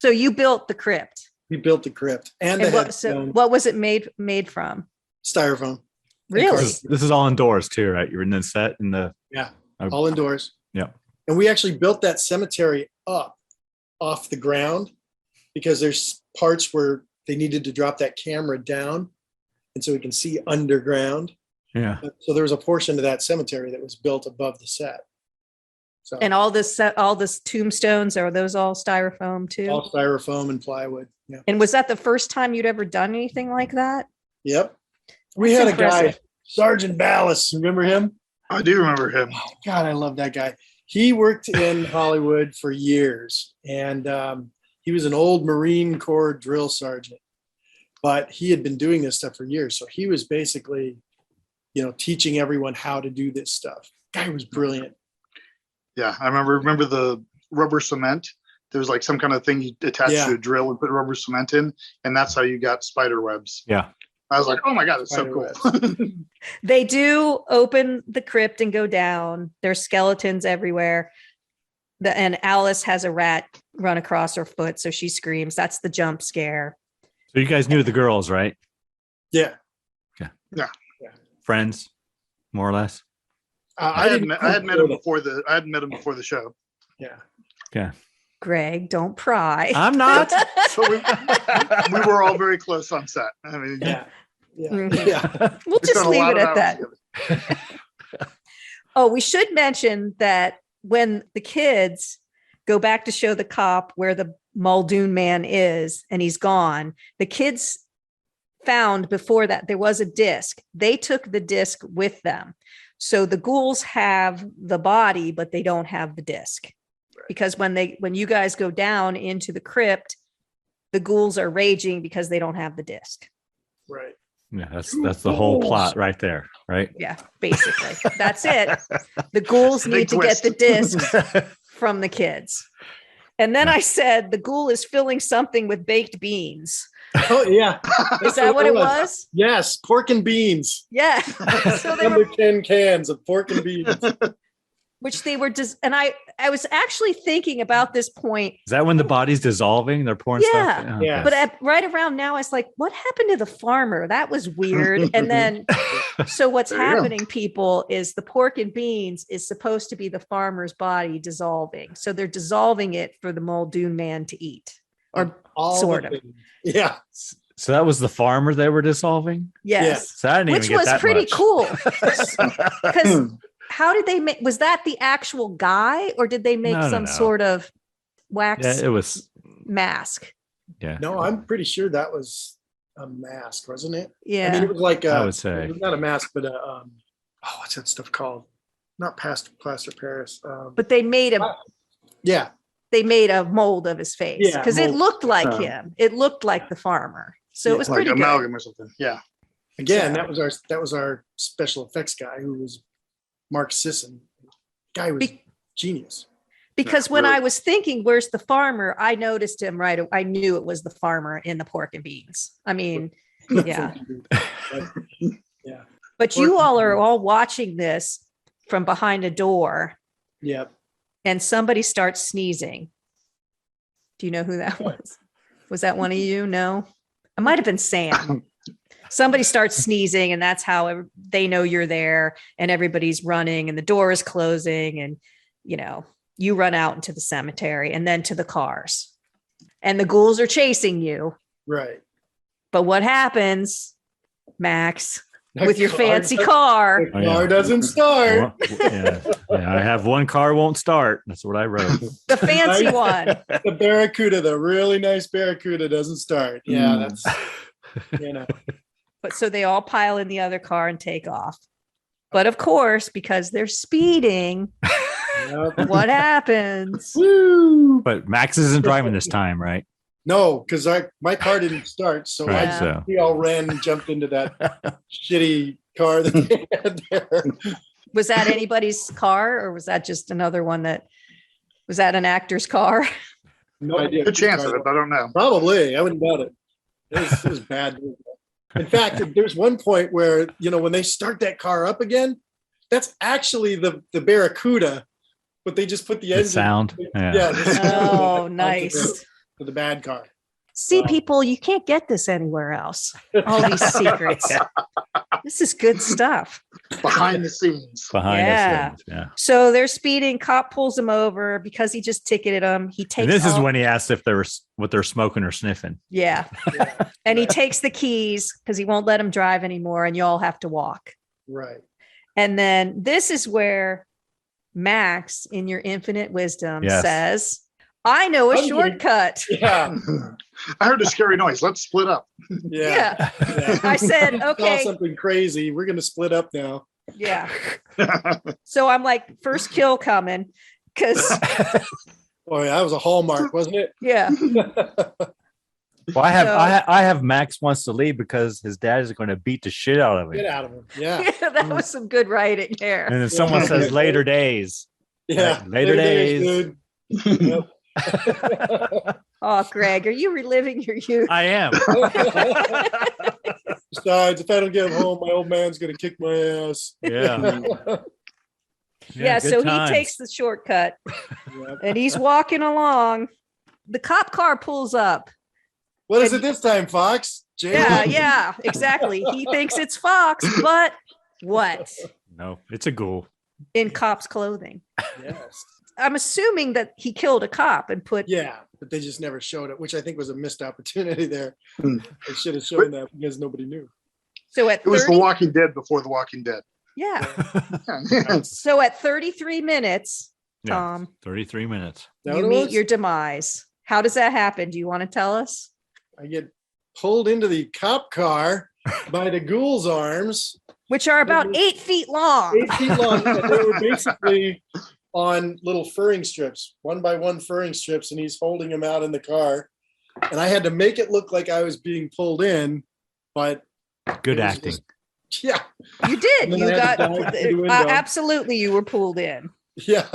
so you built the crypt. We built the crypt and the And headstone, what was it made from? styrofoam. Really? This is all indoors too, right? You're in the set in the. Yeah. Oh. All indoors. Yeah. And we actually built that cemetery up off the ground because there's parts where they needed to drop that camera down. And so we can see underground. Yeah. So there was a portion of that cemetery that was built above the set. So And all this tombstones, are those all styrofoam too? all styrofoam and plywood. Yeah. And was that the first time you'd ever done anything like that? Yep. We That's had impressive. a guy, Sergeant Ballas. Remember him? I do remember him. Oh, God, I love that guy. He worked in Hollywood for years, and he was an old Marine Corps drill sergeant, but he had been doing this stuff for years. So he was basically, teaching everyone how to do this stuff. Guy was brilliant. Yeah, I remember the rubber cement. There was like some kind of thing you attached Yeah. to a drill and put rubber cement in, and that's how you got spider webs. Yeah. I was like, oh my God, it's so cool. Spider They do open the crypt and go down. There's skeletons everywhere. And Alice has a rat run across her foot, so she screams. That's the jump scare. So you guys knew the girls, right? Yeah. Friends, more or less. I had met him it. before the show. Yeah. Okay. Greg, don't pry. I'm not. So we were all very close on set. I mean, Yeah. Yeah. Mhm. Yeah. We'll we spent just a leave lot it of at that. hours together. Oh, we should mention that when the kids go back to show the cop where the Muldoon man is and he's gone, the kids found before that there was a disc. They took the disc with them. So the ghouls have the body, but they don't have the disc. Because when you guys go down into the crypt, the ghouls are raging because they don't have the disc. Right. Yeah, that's the whole plot right there, right? Yeah, basically. That's it. The ghouls Big need to twist. get the discs from the kids. And then I said the ghoul is filling something with baked beans. Oh, yeah. Is that what it was? Yes. Pork and beans. Yeah. So they were, Number 10 cans of pork and beans. which they were just, and I was actually thinking about this point. Is that when the body's dissolving? They're pouring Yeah. stuff. Yeah. But right around now, I was like, what happened to the farmer? That was weird. And then, so what's There you go. happening, people, is the pork and beans is supposed to be the farmer's body dissolving. So they're dissolving it for the Muldoon man to eat. Or All sort the of. things. Yeah. So that was the farmer they were dissolving. yes. So I didn't Which even get was that pretty much. cool. Because how did they make, was that the actual guy or did they make No. some sort of wax Yeah, it was. mask? Yeah. No, I'm pretty sure that was a mask, wasn't it? Yeah. I mean, it was like I would say. not a mask, but what's that stuff called? Not plaster Paris. But they made Yeah. a mold of his face Yeah, because it mold. looked like him. It looked like the farmer. So it was Like pretty good. amalgam or something. Yeah. Again, So- that was our special effects guy who was Mark Sisson. Guy was Be- genius. Because Yeah, when really. I was thinking, where's the farmer? I noticed him right. I knew it was the farmer in the pork and beans. I mean, yeah. Yeah. But you all are all watching this from behind a door Yeah. and somebody starts sneezing. Do you know who that was? Was that one of you? No, it might have been Sam. Somebody starts sneezing and that's how they know you're there and everybody's running and the door is closing and, you run out into the cemetery and then to the cars and the ghouls are chasing you. Right. But what happens, Max, That with your car fancy doesn't- car? The car doesn't start. Yeah. I have one car won't start. That's what I wrote. The fancy one. The Barracuda, the really nice Barracuda doesn't start. Yeah, that's, you know. But so they all pile in the other car and take off. But of course, because they're speeding, Yep. what happens? Woo! But Max isn't driving this time, right? No, because my car didn't start, so Right. Yeah. So we all ran and jumped into that shitty car that they had there. Was that anybody's car, or was that just another one was that an actor's car? No idea. Good chance of it, but I don't know. Probably. I wouldn't doubt it. It was bad. In fact, there's one point where, when they start that car up again, that's actually the Barracuda, but they just put the engine. sound. Yeah. Oh, onto nice. the bad car. See, people, you can't get this anywhere else. All these secrets. This is good stuff. Behind the scenes. Behind Yeah. us. Yeah. So they're speeding. Cop pulls them over because he just ticketed them. He takes. And this is all- when he asked if what they're smoking or sniffing. Yeah, Yeah. and he takes the keys because he won't let him drive anymore, and you all have to walk. Right. And then this is where Max, in your infinite wisdom, Yes. says, "I know a I'm shortcut." Yeah. I heard a scary noise. Let's split up. Yeah. Yeah. I said, Saw okay. something crazy. We're going to split up now. Yeah. So I'm like, first kill coming, because Oh, yeah, that was a hallmark, wasn't it? yeah. Well, I have So- I have Max wants to leave because his dad is going to beat the shit out of Get him. out of him. Yeah. Yeah, that was some good writing And there. then someone Yeah. says later days. Yeah. Later days. dude. Yep. Oh, Greg, are you reliving your youth? I am. Besides, if I don't get him home, my old man's going to kick my ass. Yeah. Yeah, good so times. he takes the shortcut Yep. and he's walking along. The cop car pulls up. What is it this time, Fox? Yeah, J-Lo? yeah, exactly. He thinks it's Fox, but what? No, it's a ghoul. In cop's clothing. Yes. I'm assuming that he killed a cop and put. Yeah, but they just never showed it, which I think was a missed opportunity there. Hmm. They should have shown that because nobody knew. So at It was 30, The Walking Dead before The Walking Dead. yeah. Yeah. So at 33 minutes, Yeah. Tom, 33 minutes. That you what it meet was? your demise. How does that happen? Do you want to tell us? I get pulled into the cop car by the ghoul's arms, Which are about 8 feet long. 8 feet long. And they were basically on little furring strips, one by one furring strips, and he's holding them out in the car. And I had to make it look like I was being pulled in, but Good It was acting. just- yeah, You did. And then You I had got to dive through the window. absolutely. You were pulled in. yeah.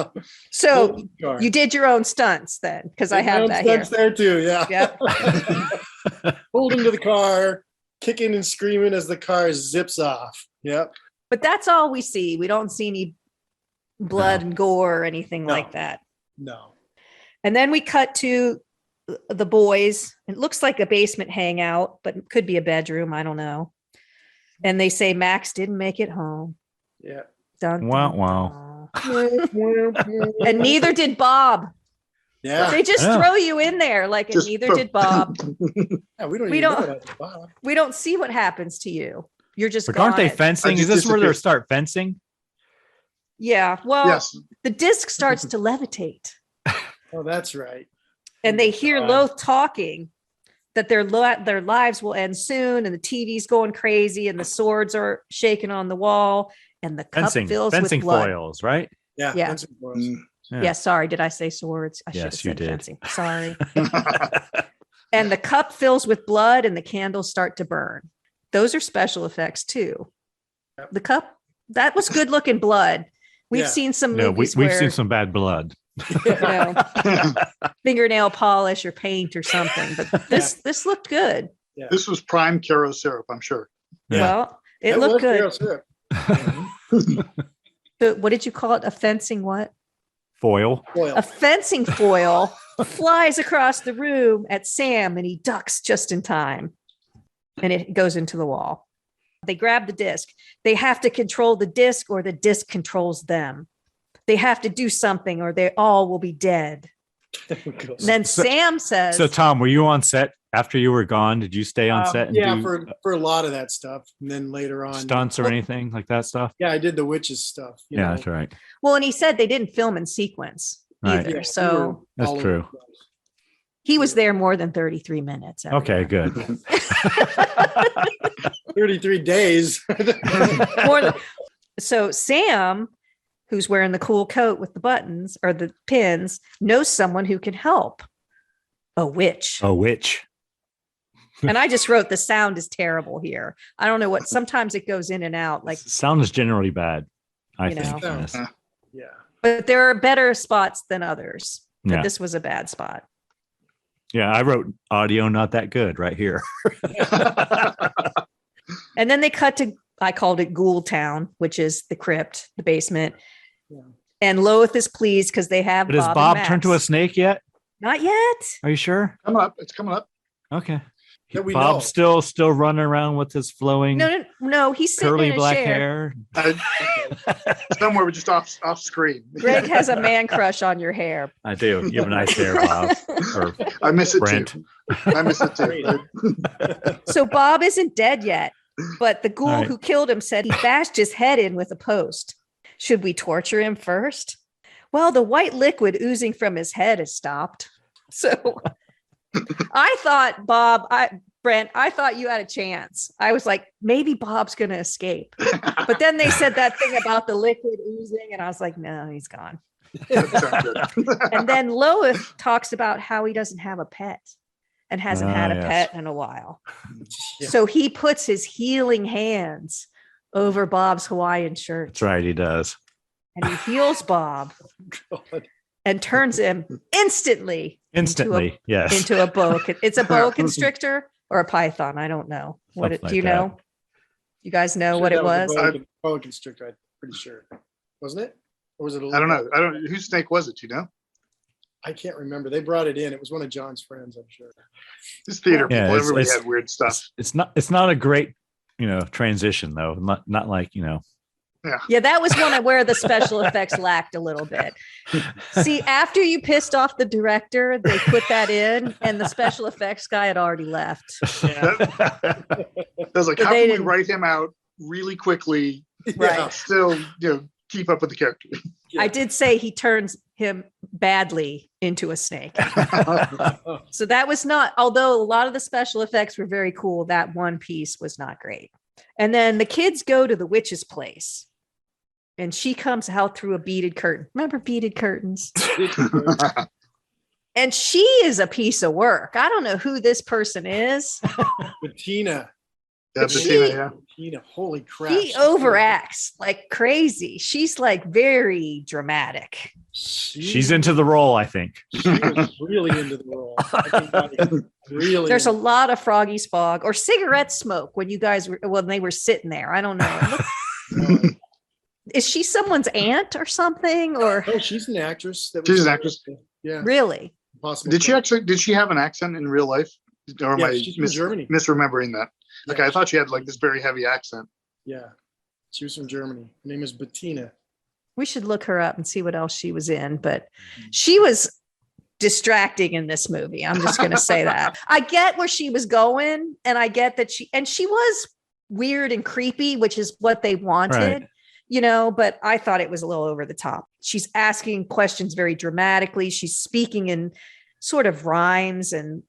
So Pulled in the car. you did your own stunts then, because I Did my have own that here. stunts there too. Yeah. Yep. Pulled into the car, kicking and screaming as the car zips off. Yep. But that's all we see. We don't see any blood and gore or anything No. like that. No. And then we cut to the boys. It looks like a basement hangout, but it could be a bedroom. I don't know. And they say Max didn't make it home. Yeah. Dun, Wow, dun, wow. dun. And neither did Bob. Yeah. They just Yeah. throw you in there like, and Just neither throw- did Bob. Yeah, we don't We even don't- know that. Bob. We don't see what happens to you. You're just But aren't gone. they fencing? I Is just this where they disappeared. start fencing? Yeah. Well, Yes. the disc starts to levitate. Oh, that's right. And they hear God. Loth talking that their lives will end soon, and the TV's going crazy, and the swords are shaking on the wall, and the cup Fencing. fills Fencing with blood. foils, right? Yeah. Yeah. fencing for us. Mm. Yeah. Yeah, sorry, did I say swords? I should have Yes, you said did. fencing. Sorry. And the cup fills with blood, and the candles start to burn. Those are special effects too. Yep. The cup, that was good looking blood. We've Yeah. seen some No, movies we've where seen some bad blood. you know, fingernail polish or paint or something, but this looked good. This was prime Caro syrup, I'm sure. Yeah. Well, it That looked was good. Caro syrup. What did you call it? A fencing what? Foil. Oil. A fencing foil flies across the room at Sam, and he ducks just in time, and it goes into the wall. They grab the disc. They have to control the disc, or the disc controls them. They have to do something, or they all will be dead. And then So- Sam says, So, Tom, were you on set After you were gone, did you stay on set and Yeah, do for a lot of that stuff, and then later on stunts or anything like that stuff? Yeah, I did the witches stuff. you Yeah, know. that's right. Well, and he said they didn't film in sequence Right. either. Yeah, we So were That's all over true. the place. he was there more than 33 minutes. Okay, everywhere. good. 33 days. More than, so Sam, who's wearing the cool coat with the buttons or the pins, knows someone who can help. A witch. A witch. And I just wrote the sound is terrible here. I don't know what, sometimes it goes in and out like, Sound is generally bad, I You think. know. Yes. Yeah. but there are better spots than others. But Yeah. this was a bad spot. Yeah, I wrote audio not that good right here. And then they cut to, I called it Ghoul Town, which is the crypt, the basement. Yeah. And Lois is pleased because they have But has Bob, Bob and turned to a Max. snake yet? Not yet. Are you sure? Coming up. It's coming up. Okay. That we Bob's know. still running around with his flowing No. He's sitting curly in a black chair. hair. Somewhere just off screen. Greg has a man crush on your hair. I do. You have a nice hair, Bob. Or I miss it Brent. too. I miss it too. So Bob isn't dead yet, but the ghoul All right. who killed him said he bashed his head in with a post. Should we torture him first? Well, the white liquid oozing from his head has stopped. So I thought, Brent, I thought you had a chance. I was like, maybe Bob's going to escape. But then they said that thing about the liquid oozing, and I was like, no, he's gone. And then Lois talks about how he doesn't have a pet and hasn't had a yes. pet in a while. Yeah. So he puts his healing hands over Bob's Hawaiian shirt That's right, he does. and he heals Bob God. and turns him instantly Instantly, yes. into a boa. It's a boa constrictor or a python. I don't know. What Something do you like that. know? You guys know Sure, what it that was? a boa constrictor, I'm pretty sure. Wasn't it? Or was it a I don't know. Whose snake was it? You know, I can't remember. They brought it in. It was one of John's friends, I'm sure. this theater Yeah, people. Everybody it's- had weird stuff. It's not a great, transition though. Not like, Yeah, that was one where the special effects lacked a little bit. See, after you pissed off the director, they put that in, and the special effects guy had already left. Yeah. I was like, But how they can we didn't- write him out really quickly? Right. Still, keep up with the character. Yeah. I did say he turns him badly into a snake. So that was not, although a lot of the special effects were very cool, that one piece was not great. And then the kids go to the witch's place and she comes out through a beaded curtain. Remember beaded curtains? And she is a piece of work. I don't know who this person is. Bettina. Yeah, She- Bettina, yeah. Bettina. Holy crap. He overacts like crazy. She's like very dramatic. she's into the role, I think. She was really into the role. I think, like, really. There's a into- lot of Froggy's Fog or cigarette smoke when you guys were, when they were sitting there. I don't know. It looked- Is she someone's aunt or something? Or Oh, she's an actress. That She's an actress. Yeah. really? Possible. Did she have an accent in real life? Or am Yeah, I she's from Germany. misremembering that? Yeah, Okay, I thought she had like this very heavy accent. Yeah. She was from Germany. Her name is Bettina. We should look her up and see what else she was in. But she was distracting in this movie. I'm just going to say that. I get where she was going, and I get that she was weird and creepy, which is what they wanted. Right. But I thought it was a little over the top. She's asking questions very dramatically. She's speaking in sort of rhymes and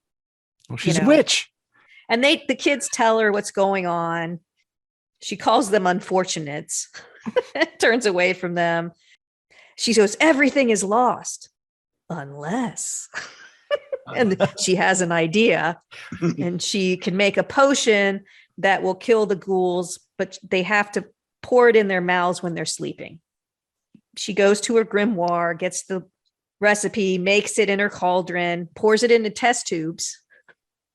Well, she's know. a witch. And the kids tell her what's going on. She calls them unfortunates, turns away from them. She goes, everything is lost unless, and she has an idea and she can make a potion that will kill the ghouls, but they have to pour it in their mouths when they're sleeping. She goes to her grimoire, gets the recipe, makes it in her cauldron, pours it into test tubes,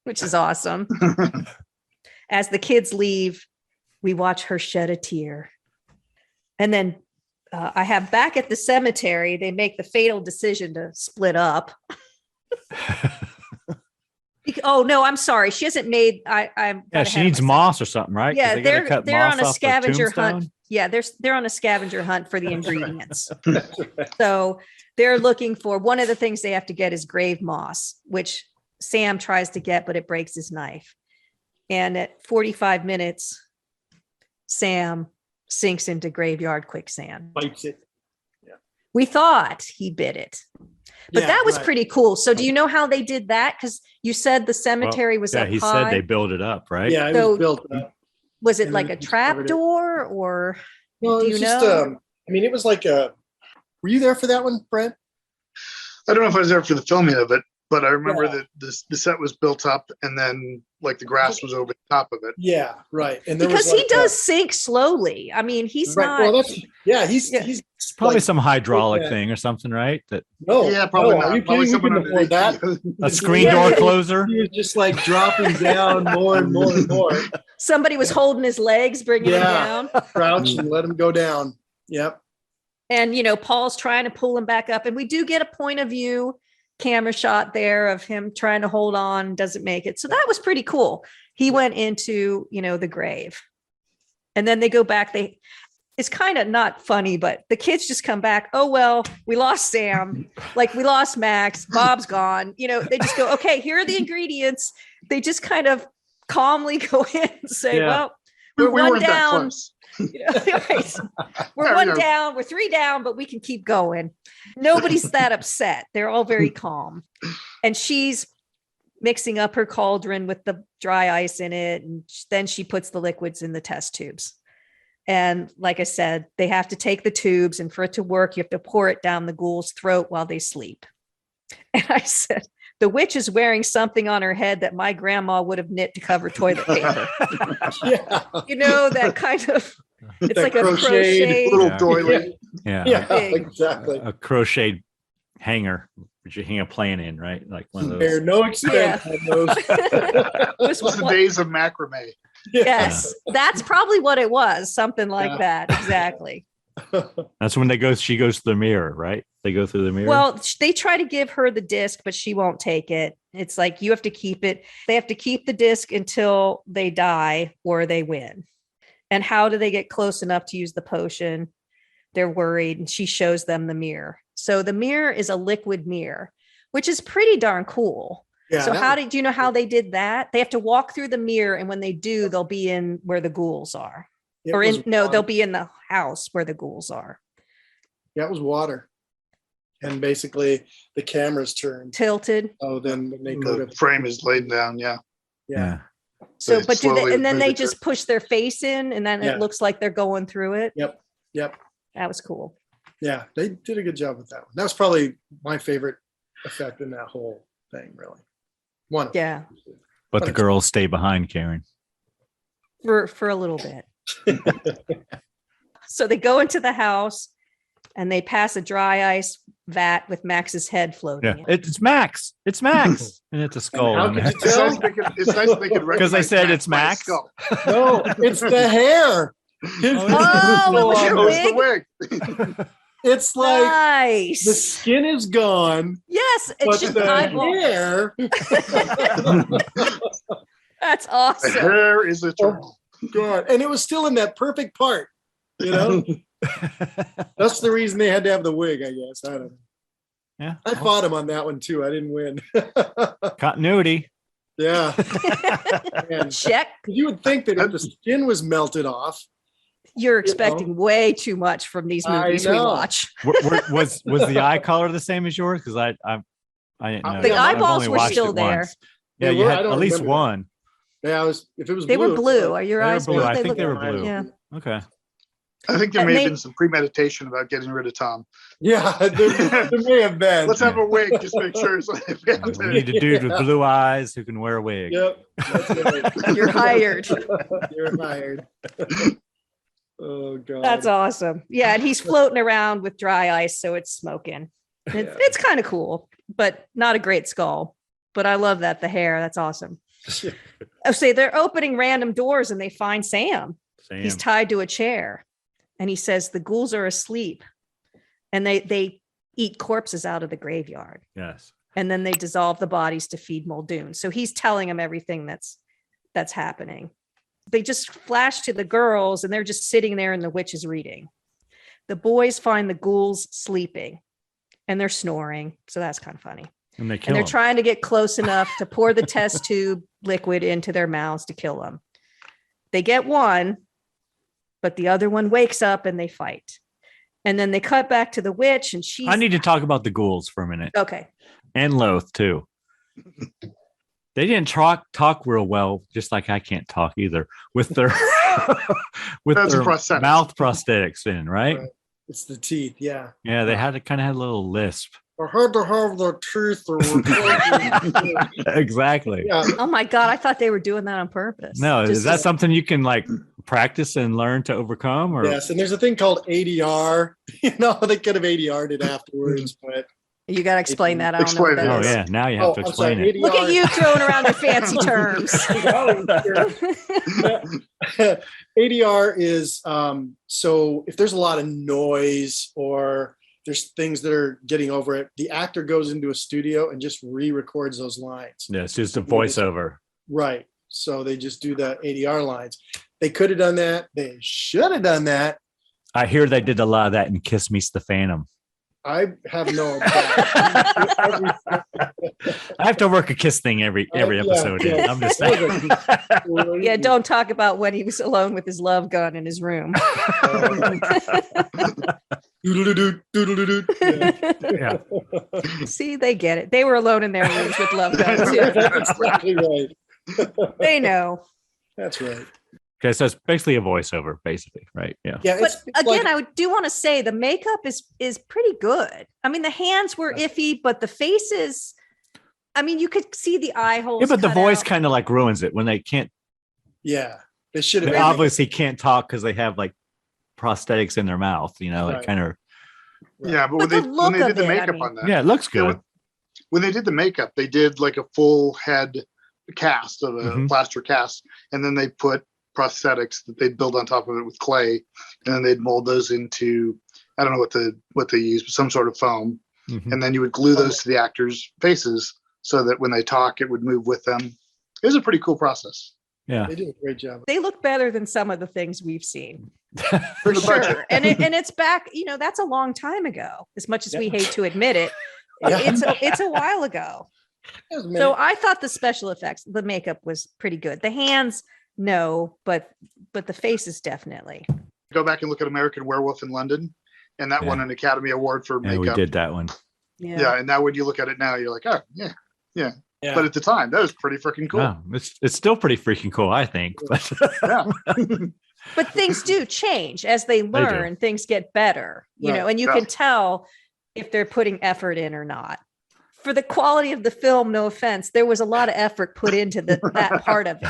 which is awesome. As the kids leave, we watch her shed a tear. And then I have back at the cemetery, they make the fatal decision to split up. Oh, no, I'm sorry. She hasn't made, I'm Yeah, she needs moss or something, right? 'Cause Yeah, they gotta cut they're moss on a off the scavenger hunt. tombstone. Yeah, they're on a scavenger hunt for the ingredients. So they're looking for, one of the things they have to get is grave moss, which Sam tries to get, but it breaks his knife. And at 45 minutes, Sam sinks into graveyard quicksand. Bites it. We thought he bit it. But Yeah, that was right. pretty cool. So do you know how they did that? Because you said the cemetery was up he high. said they built it up, right? Yeah, it So- was built up. Was it and like then a just trap covered it. door or Well, do it was you just, know? I mean, it was like a. Were you there for that one, Brent? I don't know if I was there for the filming of it, but I remember Yeah. that the set was built up and then like the grass was over the top of it. Yeah, right. And there Because was he like does sink slowly. I mean, he's right. not. Well, that's he's Yeah. he's Probably like, some hydraulic yeah. thing or something, right? That No, Yeah, probably no, not. Are you Probably kidding? We someone couldn't afford that. underneath. a screen Yeah. door closer. He was just like dropping down more and more and more. Somebody was holding his legs, bringing him Yeah. down. Crouch and let him go down. Yep. And, Paul's trying to pull him back up. And we do get a point of view camera shot there of him trying to hold on, doesn't make it. So that was pretty cool. He went into, the grave. And then they go back. It's kind of not funny, but the kids just come back. Oh, well, we lost Sam. Like we lost Max. Bob's gone. They just go, okay, here are the ingredients. They just kind of calmly go in and say, Yeah. well, We we're one weren't that down. close. Right. We're Yeah, one yeah. down, we're 3 down, but we can keep going. Nobody's that upset. They're all very calm. And she's mixing up her cauldron with the dry ice in it. And then she puts the liquids in the test tubes. And like I said, they have to take the tubes, and for it to work, you have to pour it down the ghoul's throat while they sleep. And I said, the witch is wearing something on her head that my grandma would have knit to cover toilet paper. Yeah. That kind of, it's That like a crocheted crochet. Little Yeah. doily. Yeah. Yeah. Big. Exactly. A crocheted hanger, which you hang a plane in, right? Like one of There's those. no expense on those. Was It was the what- days of macrame. yes, that's probably what it was. Something like Yeah. that. Exactly. That's when she goes to the mirror, right? They go through the mirror. Well, they try to give her the disc, but she won't take it. It's like you have to keep it. They have to keep the disc until they die or they win. And how do they get close enough to use the potion? They're worried, and she shows them the mirror. So the mirror is a liquid mirror, which is pretty darn cool. Yeah, So that do you know how they did that? They have to walk through the mirror, and when they do, they'll be in where the ghouls are. it Or was they'll water. be in the house where the ghouls are. Yeah, it was water. And basically the cameras turned. Tilted. Oh, then when they go The to frame is laid down. Yeah. yeah. So, They but slowly and then move they it to- just push their face in, and then Yeah. it looks like they're going through it. Yep. That was cool. Yeah, they did a good job with that one. That was probably my favorite effect in that whole thing, really. One. Yeah, but the girls stay behind, Karen. for a little bit. So they go into the house, and they pass a dry ice vat with Max's head floating. Yeah, in. it's Max. It's Max, and it's a skull. How in could there. you It's tell? nice that they could 'Cause they recognize said Max it's by his Max? skull. No, it's the hair. Oh, it was your Oh, it's wig? the wig. It's like the Nice. skin is gone, Yes, it's but just the eyeball. hair. That's The awesome. hair is eternal. God. And it was still in that perfect part. That's the reason they had to have the wig, I guess. I don't know. Yeah, I fought him on that one too. I didn't win. continuity. Yeah. Man, Check. you would think that if the skin was melted off, You're expecting way too much from these I movies we know. watch. Was the eye color the same as yours? Because I didn't know. The I've eyeballs only were watched still it there. once. Yeah, They you were? had I don't at least remember that. one. yeah, if it was They blue, were blue. Are your They were eyes blue. I They think look- they were blue. Yeah. Okay. I think there And may they- have been some premeditation about getting rid of Tom. Yeah, there may have been. Let's have a wig, just make sure. We need a dude with blue eyes who can wear a wig. Yep. That's right. You're hired. You're hired. Oh God. That's awesome. Yeah, and he's floating around with dry ice, so it's smoking. It's kind of cool, but not a great skull. But I love that the hair. That's awesome. Oh, say they're opening random doors and they find Sam. Sam. He's tied to a chair, and he says the ghouls are asleep, and they eat corpses out of the graveyard, Yes. and then they dissolve the bodies to feed Muldoon. So he's telling him everything that's happening. They just flash to the girls, and they're just sitting there, and the witch is reading. The boys find the ghouls sleeping, and they're snoring, so that's kind of funny. And they kill and they're him. trying to get close enough to pour the test tube liquid into their mouths to kill them. They get one, but the other one wakes up and they fight. And then they cut back to the witch, and she's... I need to talk about the ghouls for a minute. Okay. And Loth, too. They didn't talk real well, just like I can't talk either, with their prosthetics. mouth prosthetics in, right? It's the teeth. Yeah. Yeah, they had a little lisp. I had to have the teeth. Exactly. Yeah. Oh my God, I thought they were doing that on purpose. No, Just is that something you can like practice and learn to overcome? Or Yes, and there's a thing called ADR. They could have ADR'd it afterwards, but You got to explain that. I don't Explain know it. what oh that is. yeah, now you have to I'm explain sorry, it. Look at you throwing around your fancy terms. ADR is so if there's a lot of noise or there's things that are getting over it, the actor goes into a studio and just re-records those lines. Yeah, it's just a voiceover. Right. So they just do the ADR lines. They could have done that. They should have done that. I hear they did a lot of that in Kiss Me the Phantom. I have no I have to work a kiss thing every episode. yeah. I'm just saying. Yeah, don't talk about when he was alone with his love gun in his room. Doodle-doo-doo, doodle-doo-doo. Yeah. See, they get it. They were alone in their rooms with love guns too. That's exactly right. They know. That's right. Okay, so it's basically a voiceover, basically, right? Yeah. Yeah. But it's again, like- I do want to say the makeup is pretty good. I mean, the hands were iffy, but the faces, I mean, you could see the eye holes. Yeah, but the cut voice out. kind of like ruins it when they can't. yeah, they should They have. obviously can't talk because they have like prosthetics in their mouth. You know, Right. it kind of. Yeah, but But when the they look did of the it, I makeup mean- on that, Yeah, it looks Yeah, good. when they did the makeup, they did like a full head cast of a Mhm. plaster cast, and then they put prosthetics that they'd build on top of it with clay, and then they'd mold those into, I don't know what they use, but some sort of foam, Mhm. and then you would glue those to the actors' faces so that when they talk, it would move with them. It was a pretty cool process. Yeah. They did a great job. They look better than some of the things we've seen. For the budget. Sure. And it's back, that's a long time ago, as much as we hate to admit it. Yeah. It's a while ago. That was a So minute. I thought the special effects, the makeup was pretty good. The hands, no, but the faces definitely. Go back and look at American Werewolf in London, and that Yeah. won an Academy Award for Yeah, we makeup. did that one. Yeah, and now when you look at it now, you're like, oh, yeah. Yeah. But at the time, that was pretty freaking cool. Wow, it's still pretty freaking cool, I think. But Yeah. But things do change as they learn, things get better, Right. and you Yeah. can tell if they're putting effort in or not. For the quality of the film, no offense, there was a lot of effort put into that part of it,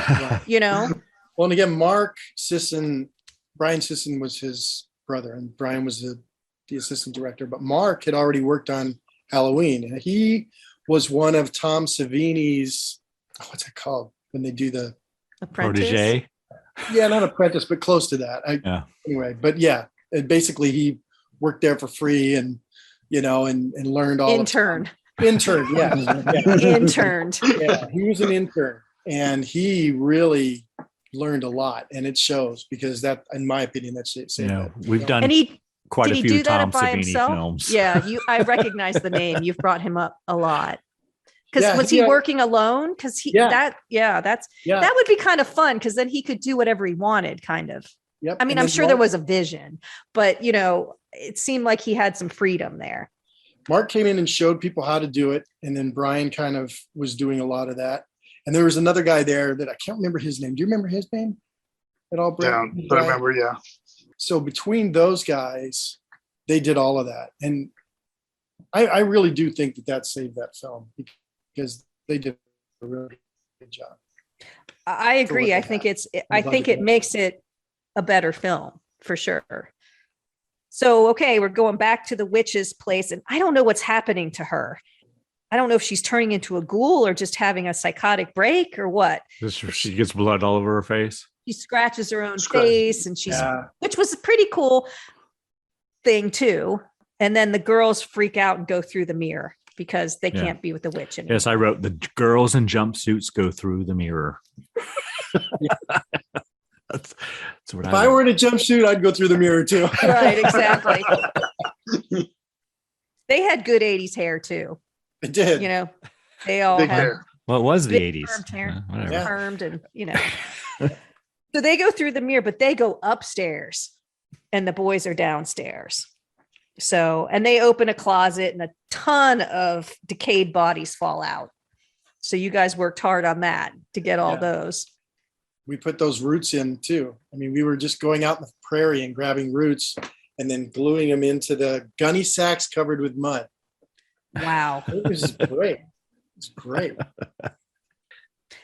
Well, and again, Brian Sisson was his brother, and Brian was the assistant director. But Mark had already worked on Halloween, and he was one of Tom Savini's. What's it called when they do the? Apprentice. protege. Yeah, not apprentice, but close to that. Yeah. Anyway, but yeah, and basically he worked there for free, and and learned all. Intern. Intern, yeah. Interned. Yeah, he was an intern, and he really learned a lot, and it shows because that, in my opinion, that's it. We've done And he quite did a he few do that Tom by Savini himself? films. Yeah, I recognize the name. You've brought him up a lot. Because Yeah, was he working alone? Because Yeah. that would be kind of fun because then he could do whatever he wanted, kind of. Yep. I mean, And I'm then sure there Mark- was a vision, but it seemed like he had some freedom there. Mark came in and showed people how to do it, and then Brian kind of was doing a lot of that. And there was another guy there that I can't remember his name. Do you remember his name at all, Brent? Yeah, but I remember, yeah. So between those guys, they did all of that, and I really do think that saved that film because they did a really good job. I agree. what I they think had. I think it makes it a better film for sure. So, okay, we're going back to the witch's place, and I don't know what's happening to her. I don't know if she's turning into a ghoul or just having a psychotic break or what. She gets blood all over her face. She scratches her own face, and Yeah. which was a pretty cool thing too. And then the girls freak out and go through the mirror because they Yeah. can't be with the witch anymore. Yes, I wrote the girls in jumpsuits go through the mirror. That's what If I were in a jumpsuit, I'd go through the mirror too. Right, exactly. They had good 80s hair too. It did. You know, they all Big have hair. Well, it was the big 80s. permed hair. Whatever. Yeah. permed and, you know. So they go through the mirror, but they go upstairs and the boys are downstairs. So, and they open a closet and a ton of decayed bodies fall out. So you guys worked hard on that to get all Yeah. those. We put those roots in too. I mean, we were just going out in the prairie and grabbing roots and then gluing them into the gunny sacks covered with mud. Wow. It was great. It's great.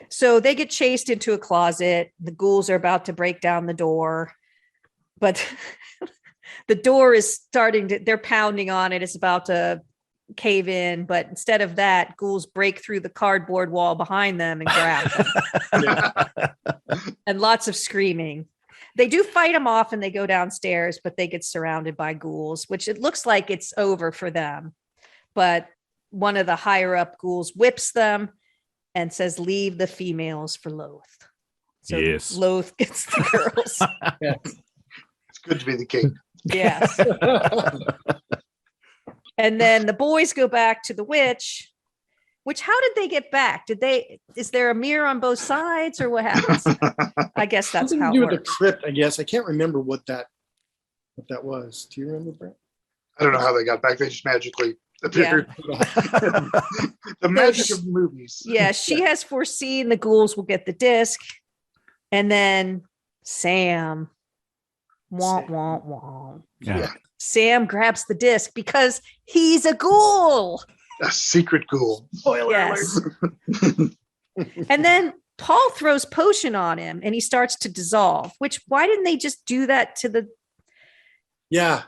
So they get chased into a closet. The ghouls are about to break down the door, but the door is they're pounding on it. It's about to cave in, but instead of that, ghouls break through the cardboard wall behind them and grab them. And lots of screaming. They do fight them off and they go downstairs, but they get surrounded by ghouls, which it looks like it's over for them. But one of the higher up ghouls whips them and says, "Leave the females for Loth." So Yes. Loth gets the girls. It's good to be the king. Yes. And then the boys go back to the witch, which how did they get back? Is there a mirror on both sides or what happens? I guess that's Something how to it do with the works. crypt, I guess. I can't remember what that was. Do you remember, Brent? I don't know how they got back. They just magically appeared. The magic of movies. Yeah, she has foreseen the ghouls will get the disc. And then Sam, womp, womp, womp. Yeah. Sam grabs the disc because he's a ghoul. A secret ghoul. Yes. And then Paul throws potion on him and he starts to dissolve, which why didn't they just do that to the Yeah.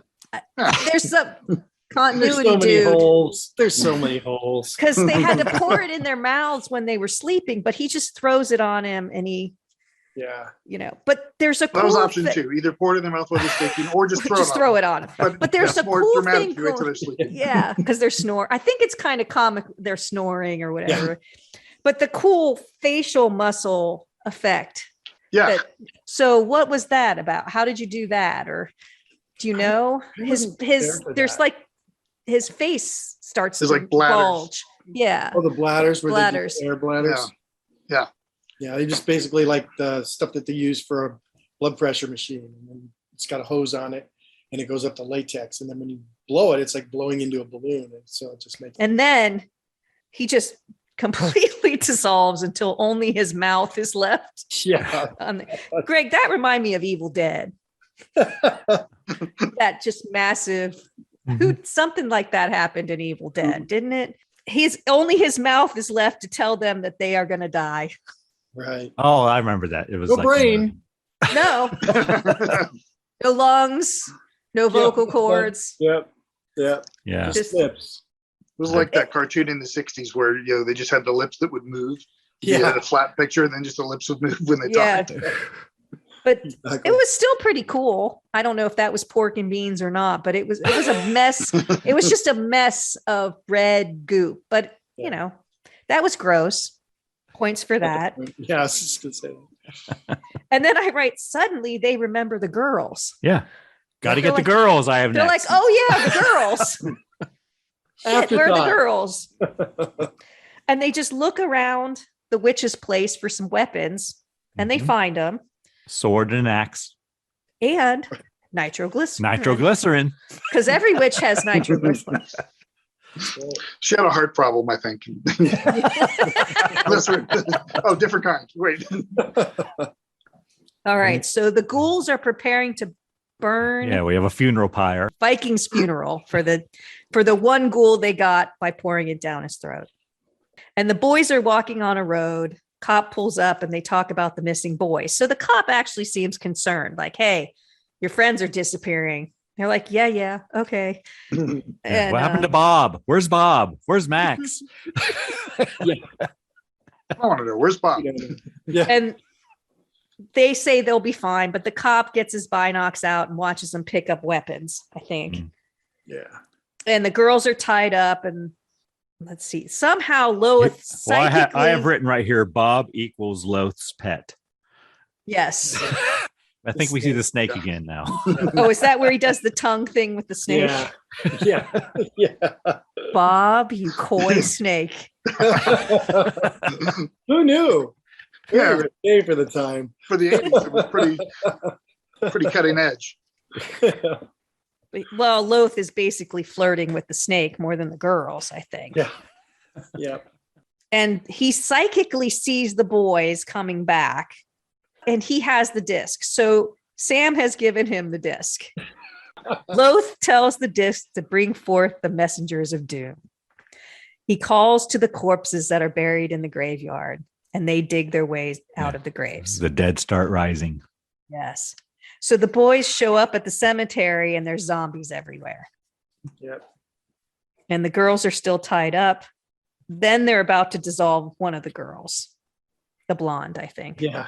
there's some There's continuity, so many dude. holes. There's so many holes. Because they had to pour it in their mouths when they were sleeping, but he just throws it on him and he, Yeah. you know, but there's a That was cool option two. Either pour it in their mouth while they're sleeping or just throw it on them. But there's a more cool dramatic thing to wait till going, they're sleeping. yeah, because they're snore. I think it's kind of comic. They're snoring or whatever. But the cool facial muscle effect. Yeah. So what was that about? How did you do that? Or do you know his there's that. like his face starts There's to like bladders. bulge. Yeah. Oh, the bladders were Bladders. air bladders. Yeah. Yeah, they just basically like the stuff that they use for a blood pressure machine. And then it's got a hose on it and it goes up to latex. And then when you blow it, it's like blowing into a balloon. And so it just makes And then he just completely dissolves until only his mouth is left. yeah. Greg, that reminded me of Evil Dead. That just massive something like that happened in Evil Dead, didn't it? Only his mouth is left to tell them that they are going to die. Right. Oh, I remember that. It was No like brain. No, no lungs, no vocal cords. Yep. Yep. Yeah. Just lips. It was like that cartoon in the 60s where they just had the lips that would move. You Yeah. had a flat picture and then just the lips would move when they Yeah. talked. But it was still pretty cool. I don't know if that was pork and beans or not, but it was a mess. It was just a mess of red goop. But you know, that was gross. Points for that. Yeah, I was just gonna say that. And then I write, suddenly they remember the girls. Yeah. Got to They're get like- the girls. I have They're next. like, oh yeah, the girls. Shit, where are the Afterthought. girls? And they just look around the witch's place for some weapons and they Mhm. find them Sword and axe. and nitroglycerin. Nitroglycerin. Because every witch has nitroglycerin. She had a heart problem, I think. Oh, different kind. Wait. All right. So the ghouls are preparing to burn Yeah, we have a funeral pyre. Viking's funeral for the one ghoul they got by pouring it down his throat. And the boys are walking on a road. Cop pulls up and they talk about the missing boys. So the cop actually seems concerned, like, hey, your friends are disappearing. They're like, yeah, okay. Yeah. And, What happened to Bob? Where's Bob? Where's Max? I want to know, where's Bob? Yeah. and they say they'll be fine, but the cop gets his binocs out and watches them pick up weapons, I think. Mm. Yeah. And the girls are tied up and let's see. Somehow Lois Well, I psychically, have written right here, Bob equals Loth's pet. yes. I think we see the snake again now. Oh, is that where he does the tongue thing with the snake? Yeah. Bob, you coy snake. Who knew? Yeah. Hey, for the time. For the 80s, it was pretty cutting edge. Well, Loth is basically flirting with the snake more than the girls, I think. Yeah. And he psychically sees the boys coming back, and he has the disc. So Sam has given him the disc. Loth tells the disc to bring forth the messengers of doom. He calls to the corpses that are buried in the graveyard, and they dig their ways out of the graves. The dead start rising. Yes. So the boys show up at the cemetery, and there's zombies everywhere. Yep. And the girls are still tied up. Then they're about to dissolve one of the girls, the blonde, I think. Yeah.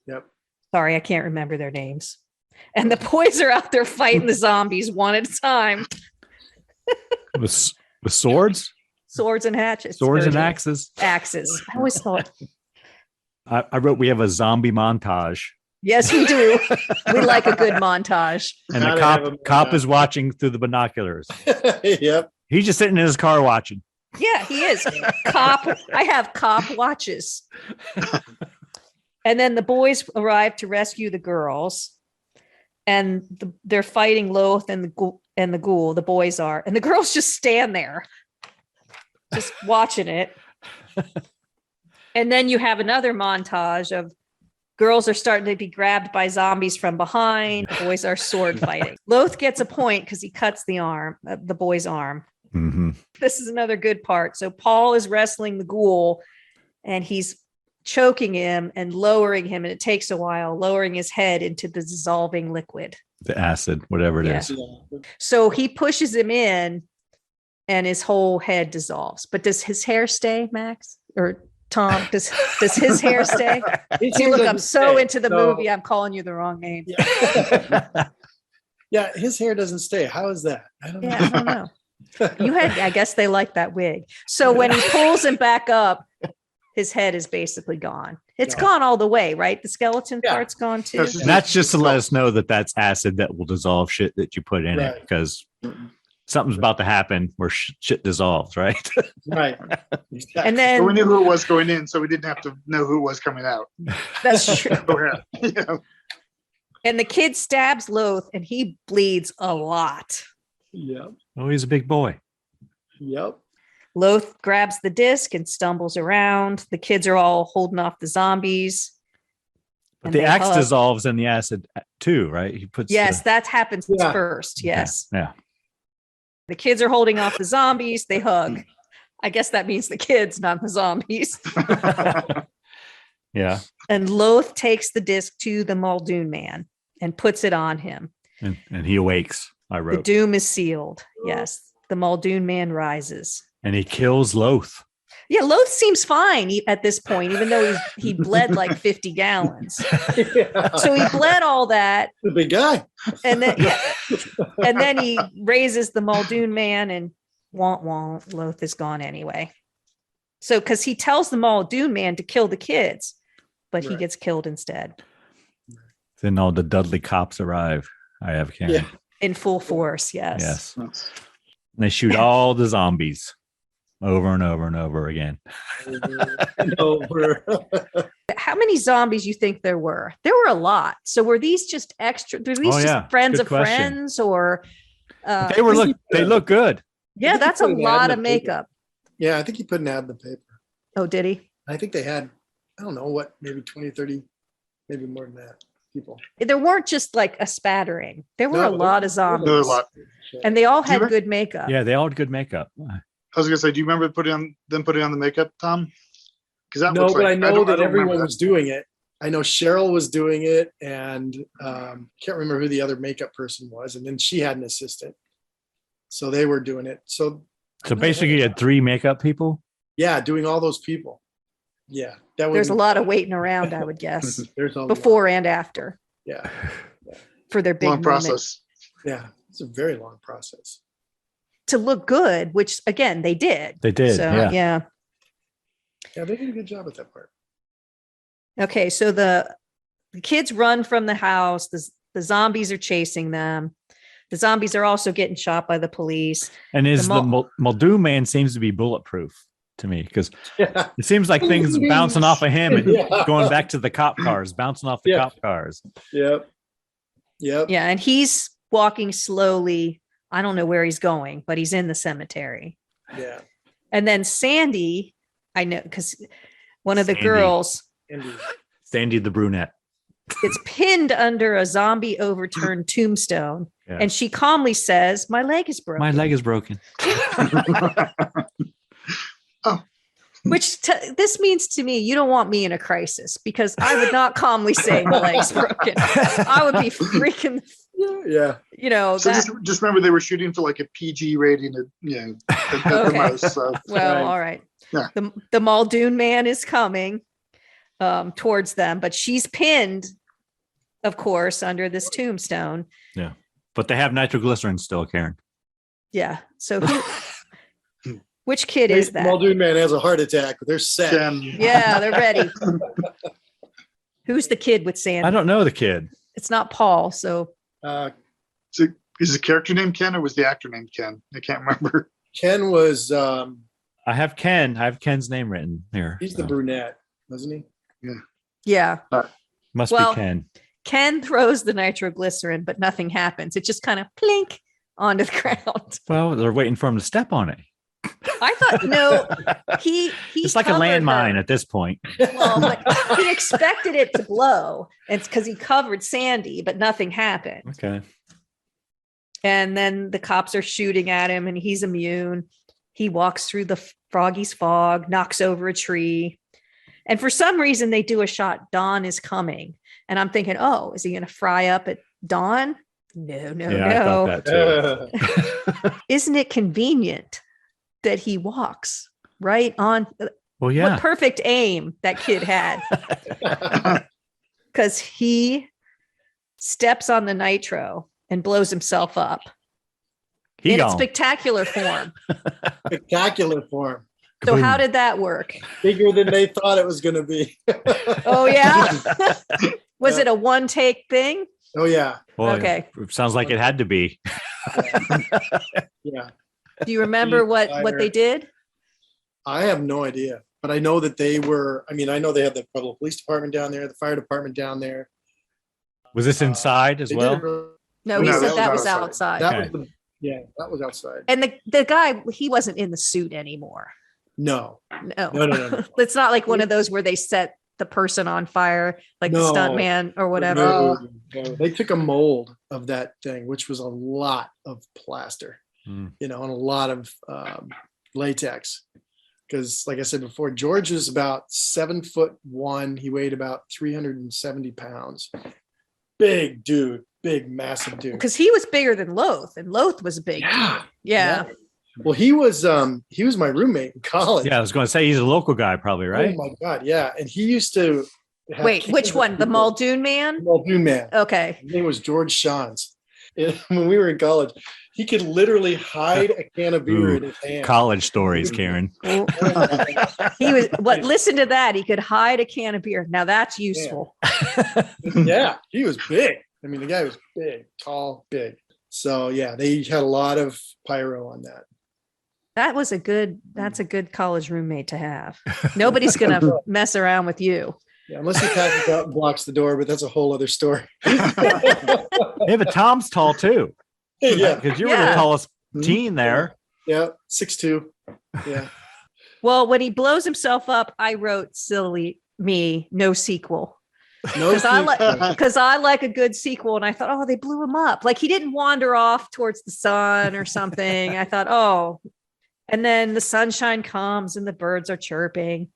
Yep. Sorry, I can't remember their names. And the boys are out there fighting the zombies one at a time. With swords? Swords and hatchets. Swords and axes? Axes. I always thought. I wrote we have a zombie montage. Yes, we do. We like a good montage. And the cop is watching through the binoculars. Yep. He's just sitting in his car watching. Yeah, he is. Cop. I have cop watches. And then the boys arrive to rescue the girls. And they're fighting Loth and the ghoul. The boys are. And the girls just stand there, just watching it. And then you have another montage of girls are starting to be grabbed by zombies from behind. The boys are sword fighting. Loth gets a point because he cuts the boy's arm. Mm-hmm. This is another good part. So Paul is wrestling the ghoul, and he's choking him and lowering him, and it takes a while, lowering his head into the dissolving liquid. The acid, whatever it is. So he pushes him in, and his whole head dissolves. But does his hair stay, Max? Or Tom, does his hair stay? See, look, I'm so into the movie, I'm calling you the wrong name. Yeah, his hair doesn't stay. How is that? I don't know. I don't know. I guess they like that wig. So when he pulls him back up, his head is basically gone. It's gone all the way, right? The skeleton part's gone too. And that's just to let us know that that's acid that will dissolve shit that you put in it, because something's about to happen where shit dissolves, right? Right. And then So we knew who it was going in, so we didn't have to know who it was coming out. that's true. Yeah. And the kid stabs Loth, and he bleeds a lot. Yep. Oh, he's a big boy. Yep. Loth grabs the disc and stumbles around. The kids are all holding off the zombies. But the axe dissolves in the acid too, right? He puts. Yes, that happens first. Yes. Yeah. The kids are holding off the zombies. They hug. I guess that means the kids, not the zombies. Yeah. And Loth takes the disc to the Muldoon man and puts it on him. And he awakes. I wrote. The doom is sealed. Yes. The Muldoon man rises. And he kills Loth. Yeah, Loth seems fine at this point, even though he bled like 50 gallons. So he bled all that. The big guy. And then he raises the Muldoon man, and Loth is gone anyway. So because he tells the Muldoon man to kill the kids, but he gets killed instead. Then all the Dudley cops arrive. I have Karen. Yeah. In full force, yes. Yes. And they shoot all the zombies over and over and over again. How many zombies you think there were? There were a lot. So were these just extra? Were these just friends of friends, or they look good? Yeah, that's a lot of makeup. Yeah, I think he put an ad in the paper. Oh, did he? I think they had, I don't know what, maybe 20, 30, maybe more than that people. There weren't just like a spattering. There were a lot of zombies. There were a lot. And they all had good makeup. Yeah, they all had good makeup. I was gonna say, do you remember putting on the makeup, Tom? Because no, but I know that everyone was doing it. I know Cheryl was doing it, and can't remember who the other makeup person was. And then she had an assistant, so they were doing it. So basically, you had 3 makeup people. Yeah, doing all those people. Yeah, there's a lot of waiting around, I would guess. There's before and after. Yeah, for their big long process. Yeah, it's a very long process to look good, which again they did. They did. So, yeah. Yeah, they did a good job at that part. Okay, so the the kids run from the house. The zombies are chasing them. The zombies are also getting shot by the police. And the Muldoon man seems to be bulletproof to me because it seems like things bouncing off of him and going back to the cop cars, bouncing off the cop cars. Yep. Yeah, and he's walking slowly. I don't know where he's going, but he's in the cemetery. Yeah. And then Sandy, I know because one of the girls, Sandy the brunette, it's pinned under a zombie overturned tombstone. Yeah. And she calmly says, "My leg is broken." My leg is broken. Oh. Which this means to me, you don't want me in a crisis because I would not calmly say my leg's broken. I would be freaking. Yeah. You know. So just remember they were shooting for like a PG rating, at the most. So. Well, all right. Yeah. The Muldoon man is coming towards them, but she's pinned, of course, under this tombstone. Yeah. But they have nitroglycerin still, Karen. Yeah. So which kid is that? Muldoon man has a heart attack. They're set. Yeah, they're ready. Who's the kid with Sandy? I don't know the kid. It's not Paul. So is the character named Ken or was the actor named Ken? I can't remember. Ken was. I have Ken. I have Ken's name written here. He's the brunette, wasn't he? Yeah. Must be Ken. Ken throws the nitroglycerin, but nothing happens. It just kind of plink onto the ground. Well, they're waiting for him to step on it. I thought, no, he it's like a landmine at this point. Well, but he expected it to blow. It's because he covered Sandy, but nothing happened. Okay. And then the cops are shooting at him and he's immune. He walks through the Froggy's fog, knocks over a tree. And for some reason, they do a shot. Dawn is coming. And I'm thinking, oh, is he going to fry up at dawn? No. I thought that too. Isn't it convenient that he walks right on? Well, yeah. What perfect aim that kid had. Because he steps on the nitro and blows himself up in its spectacular form. Spectacular form. So how did that work? Bigger than they thought it was going to be. Oh, yeah? Was it a one-take thing? Oh, yeah. Well, okay. It sounds like it had to be. Yeah. Do you remember what they did? I have no idea. But I know that they were, I know they had the Pueblo Police Department down there, the fire department down there. Was this inside as well? No, he said that was outside. That was outside. And the guy, he wasn't in the suit anymore. No. It's not like one of those where they set the person on fire, like the stuntman or whatever. No. They took a mold of that thing, which was a lot of plaster, and a lot of latex. Because, like I said before, George was about 7'1". He weighed about 370 pounds. Big dude, massive dude. Because he was bigger than Loth, and Loth was a big dude. Yeah. Well, he was my roommate in college. Yeah, I was going to say he's a local guy, probably, right? Oh my God, yeah. And he used to. Wait, which one? The Muldoon man? Muldoon man. Okay. His name was George Shans. When we were in college, he could literally hide a can of beer in his hand. College stories, Karen. Listen to that. He could hide a can of beer. Now that's useful. Yeah, he was big. The guy was big, tall, big. So yeah, they had a lot of pyro on that. That's a good college roommate to have. Nobody's going to mess around with you. Yeah, unless he passes out and blocks the door, but that's a whole other story. Yeah, but Tom's tall too. Yeah, because you were the tallest teen there. Yeah, 6'2". Yeah. Well, when he blows himself up, I wrote silly me, no sequel. Because I like a good sequel, and I thought, oh, they blew him up. Like he didn't wander off towards the sun or something. I thought, oh, and then the sunshine comes and the birds are chirping,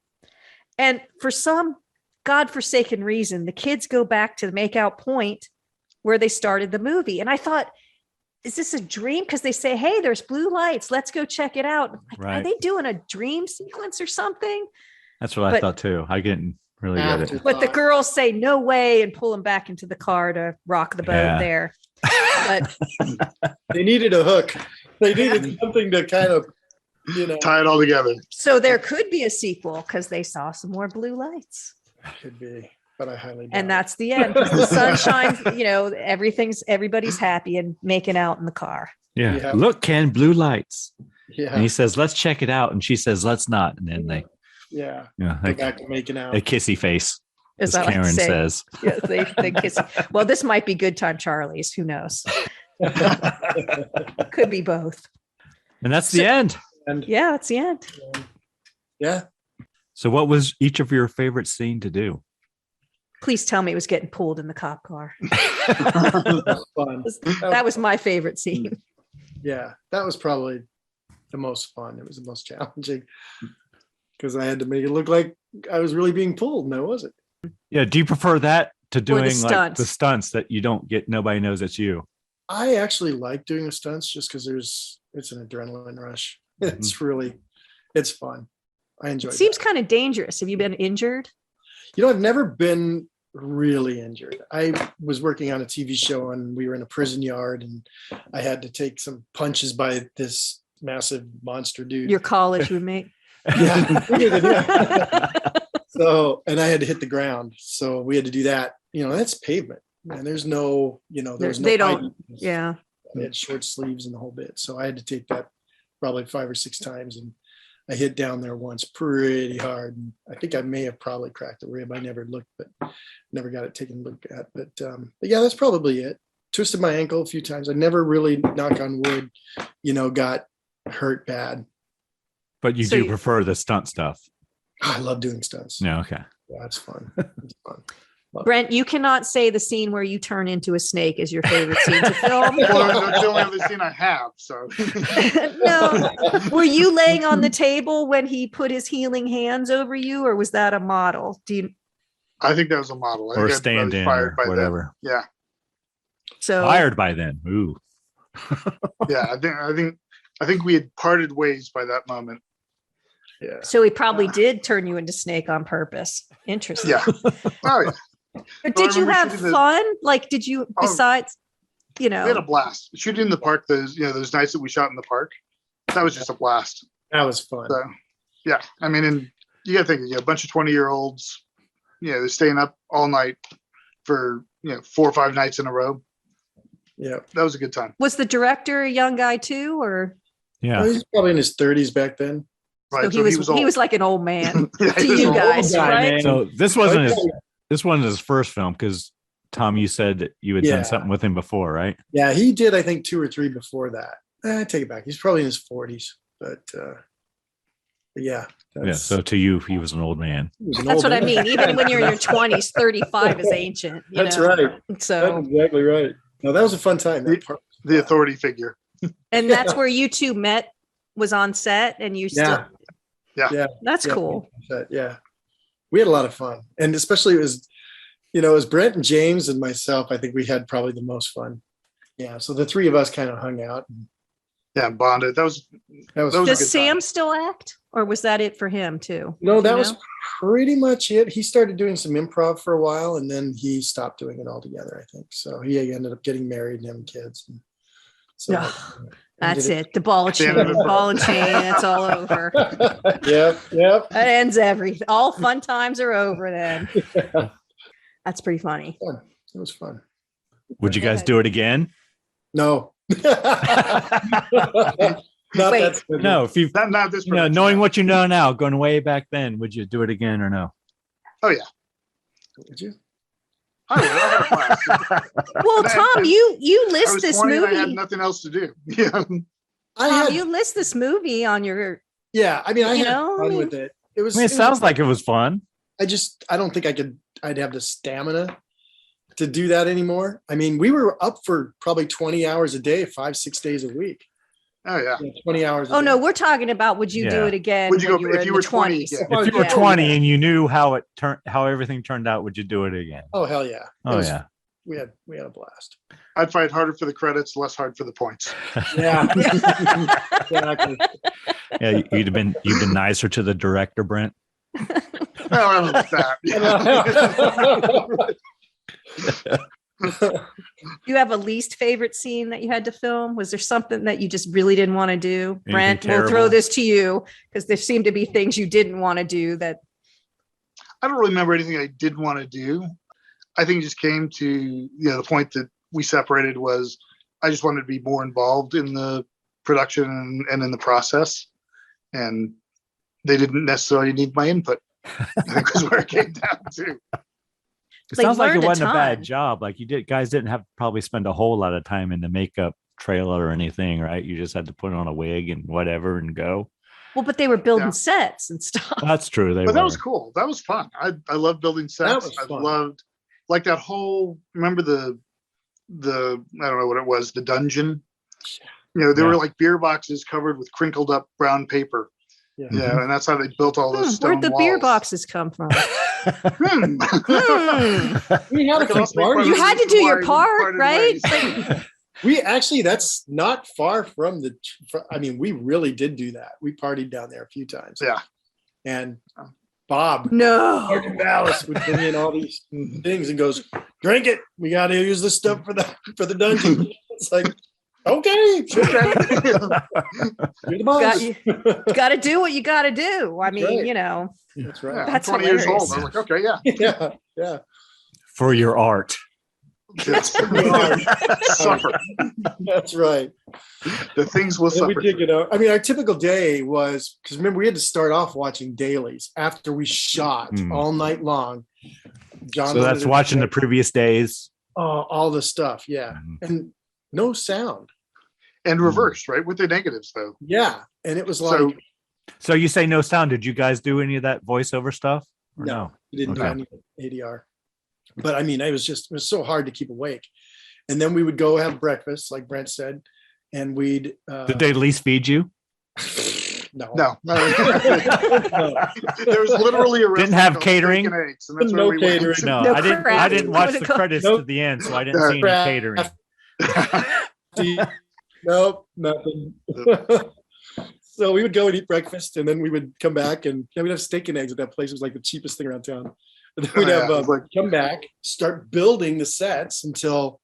and for some godforsaken reason, the kids go back to the makeout point where they started the movie, and I thought, is this a dream? Because they say, hey, there's blue lights. Let's go check it out. Like, right. Are they doing a dream sequence or something? That's what I thought too. I didn't really get it. But the girls say no way and pull him back into the car to rock the boat there. But they needed a hook. They needed something to kind of, tie it all together. So there could be a sequel because they saw some more blue lights. Could be. but I highly doubt And it. that's the end. 'Cause the sun shines, everybody's happy and making out in the car. Yeah. Yeah. Look, Ken, blue lights. Yeah. And he says, let's check it out. And she says, let's not. And then they, Yeah. yeah, Go like back to making out. a kissy face, As as I like to Karen say. says. Yes, they kiss. Well, this might be Good Time Charlie's. Who knows? Could be both. And that's the end. And Yeah, that's the end. yeah. So what was each of your favorite scene to do? Please tell me it was getting pulled in the cop car. That was fun. That was my favorite scene. Yeah. That was probably the most fun. It was the most challenging because I had to make it look like I was really being pulled, and I wasn't. Yeah. Do you prefer that to doing like stunts. the stunts that you don't get, nobody knows it's you? I actually like doing the stunts just because it's an adrenaline rush. It's fun. I enjoy It seems that. kind of dangerous. Have you been injured? I've never been really injured. I was working on a TV show and we were in a prison yard and I had to take some punches by this massive monster dude. Your college roommate? Yeah. Yeah. So, and I had to hit the ground. So we had to do that. That's pavement. And there's no, there's no They don't- hiding. Yeah. They had short sleeves and the whole bit. So I had to take that probably 5 or 6 times. And I hit down there once pretty hard. And I think I may have probably cracked a rib. I never looked, but never got it taken a look at. But yeah, that's probably it. Twisted my ankle a few times. I never really, knock on wood, got hurt bad. But you So do you- prefer the stunt stuff. I love doing stunts. No. Okay. Yeah, it's fun. It's fun. Brent, you cannot say the scene where you turn into a snake is your favorite scene to film. Well, that's the only other scene I have. So No. Were you laying on the table when he put his healing hands over you, or was that a model? I think that was a model. I Or think I was stand in fired or by then. whatever. Yeah, So Fired by then. Ooh. yeah. I think we had parted ways by that moment. Yeah. So he probably did turn you into snake on purpose. Interesting. Yeah. Oh yeah. But Well, I did you remember have shooting the- fun? Like, did you, besides, We had a blast shooting in the park. Those nights that we shot in the park, that was just a blast. That was fun. So yeah, I mean, and you got to think, a bunch of 20-year-olds, they're staying up all night for 4 or 5 nights in a row. Yeah. That was a good time. was the director a young guy too, or Yeah. Well, he's probably in his 30s back then. Right. so he was like an old man Yeah, to he was you old. guys, guy, right? man. So this wasn't his first film because Tom, you said that you had Yeah. done something with him before, right? Yeah, he did, I think, 2 or 3 before that. I take it back. He's probably in his 40s, but yeah. Yeah. So to you, he was an old man. he was an That's old what I man. mean. Even when you're in your 20s, 35 is ancient. That's right. So, That's exactly right. No, that was a fun time. That part was The fun. authority figure. and that's where you two met, was on set, and you still. Yeah. That's Yeah. cool. Yeah. We had a lot of fun. And especially it was Brent and James and myself. I think we had probably the most fun. Yeah. So the 3 of us kind of hung out. Yeah, bonded. That was That was That was a Does good Sam time. still act, or was that it for him too? No, that You was know? pretty much it. He started doing some improv for a while and then he stopped doing it altogether, I think. So he ended up getting married and having kids. And so That's it. The ball and chain, Stand up. ball and chain. It's all over. Yep. That ends everything. All fun times are over then. That's pretty funny. Fun. It was fun. Would you guys do it again? No. Not Wait. that simple. No. If you, not this. knowing production. what you know now, going way back then, would you do it again or no? Oh yeah. Did you? I would. I had a blast. Well, Tom, you I list was this 20 and I had movie. nothing else to do. Yeah. I Tom, had, you list this movie on your. yeah. I mean, I You had know, I fun mean- with it. It was. I mean, it sounds like it was fun. I don't think I'd have the stamina to do that anymore. I mean, we were up for probably 20 hours a day, 5-6 days a week. Oh yeah. 20 hours. a Oh day. no, we're talking about would you do Yeah. it again Would you when go- you were if in you the were 20, 20s? yeah. If you were Yeah. 20 and you knew how everything turned out, would you do it again? Oh hell yeah. It Oh was- yeah. We had a blast. I'd fight harder for the credits, less hard for the points. Yeah. Exactly. Yeah, you've been nicer to the director, Brent. No, I don't like that. You have a least favorite scene that you had to film? Was there something that you just really didn't want to do? Anything Brent, we'll throw terrible? this to you because there seemed to be things you didn't want to do that. I don't really remember anything I did want to do. I think it just came to the point that we separated was I just wanted to be more involved in the production and in the process, and they didn't necessarily need my input. I think was where it came down to. It sounds like it wasn't a bad job. Like guys didn't have to probably spend a whole lot of time in the makeup trailer or anything, right? You just had to put on a wig and whatever and go. Well, but they were building sets and stuff. That's true. But that was cool. That was fun. I loved building sets. I loved like that whole. Remember the I don't know what it was. The dungeon. They were like beer boxes covered with crinkled up brown paper. Yeah, and that's how they built all those stone Where'd the beer boxes come from? We had a few parties. You had to do your part, right? That's not far from we really did do that. We partied down there a few times. Yeah. And Bob, Sergeant Dallas would bring in all these things and goes, drink it. We got to use this stuff for the dungeon. It's like, okay. You're the boss. Got to do what you got to do. I mean, That's right. That's 20 hilarious. years old. I was like, okay, Yeah. For your art. Suffer. That's right. The things will suffer. We did our typical day was, because remember, we had to start off watching dailies after we shot all night long. So that's watching the previous days. All the stuff, yeah. And no sound. And reversed, right? With the negatives, though. Yeah. And it was like... So you say no sound. Did you guys do any of that voiceover stuff? No, we didn't do any ADR. But it was so hard to keep awake. And then we would go have breakfast, like Brent said, and we'd. Did they at least feed you? No. No. There was literally a didn't have catering. And eggs, and that's no where we catering. went. No, No I didn't watch the credits Nope. to the end, so I didn't see any catering. Nope, nothing. So we would go and eat breakfast, and then we would come back, and we'd have steak and eggs at that place. It was like the cheapest thing around town. And then we'd come back, start building the sets until,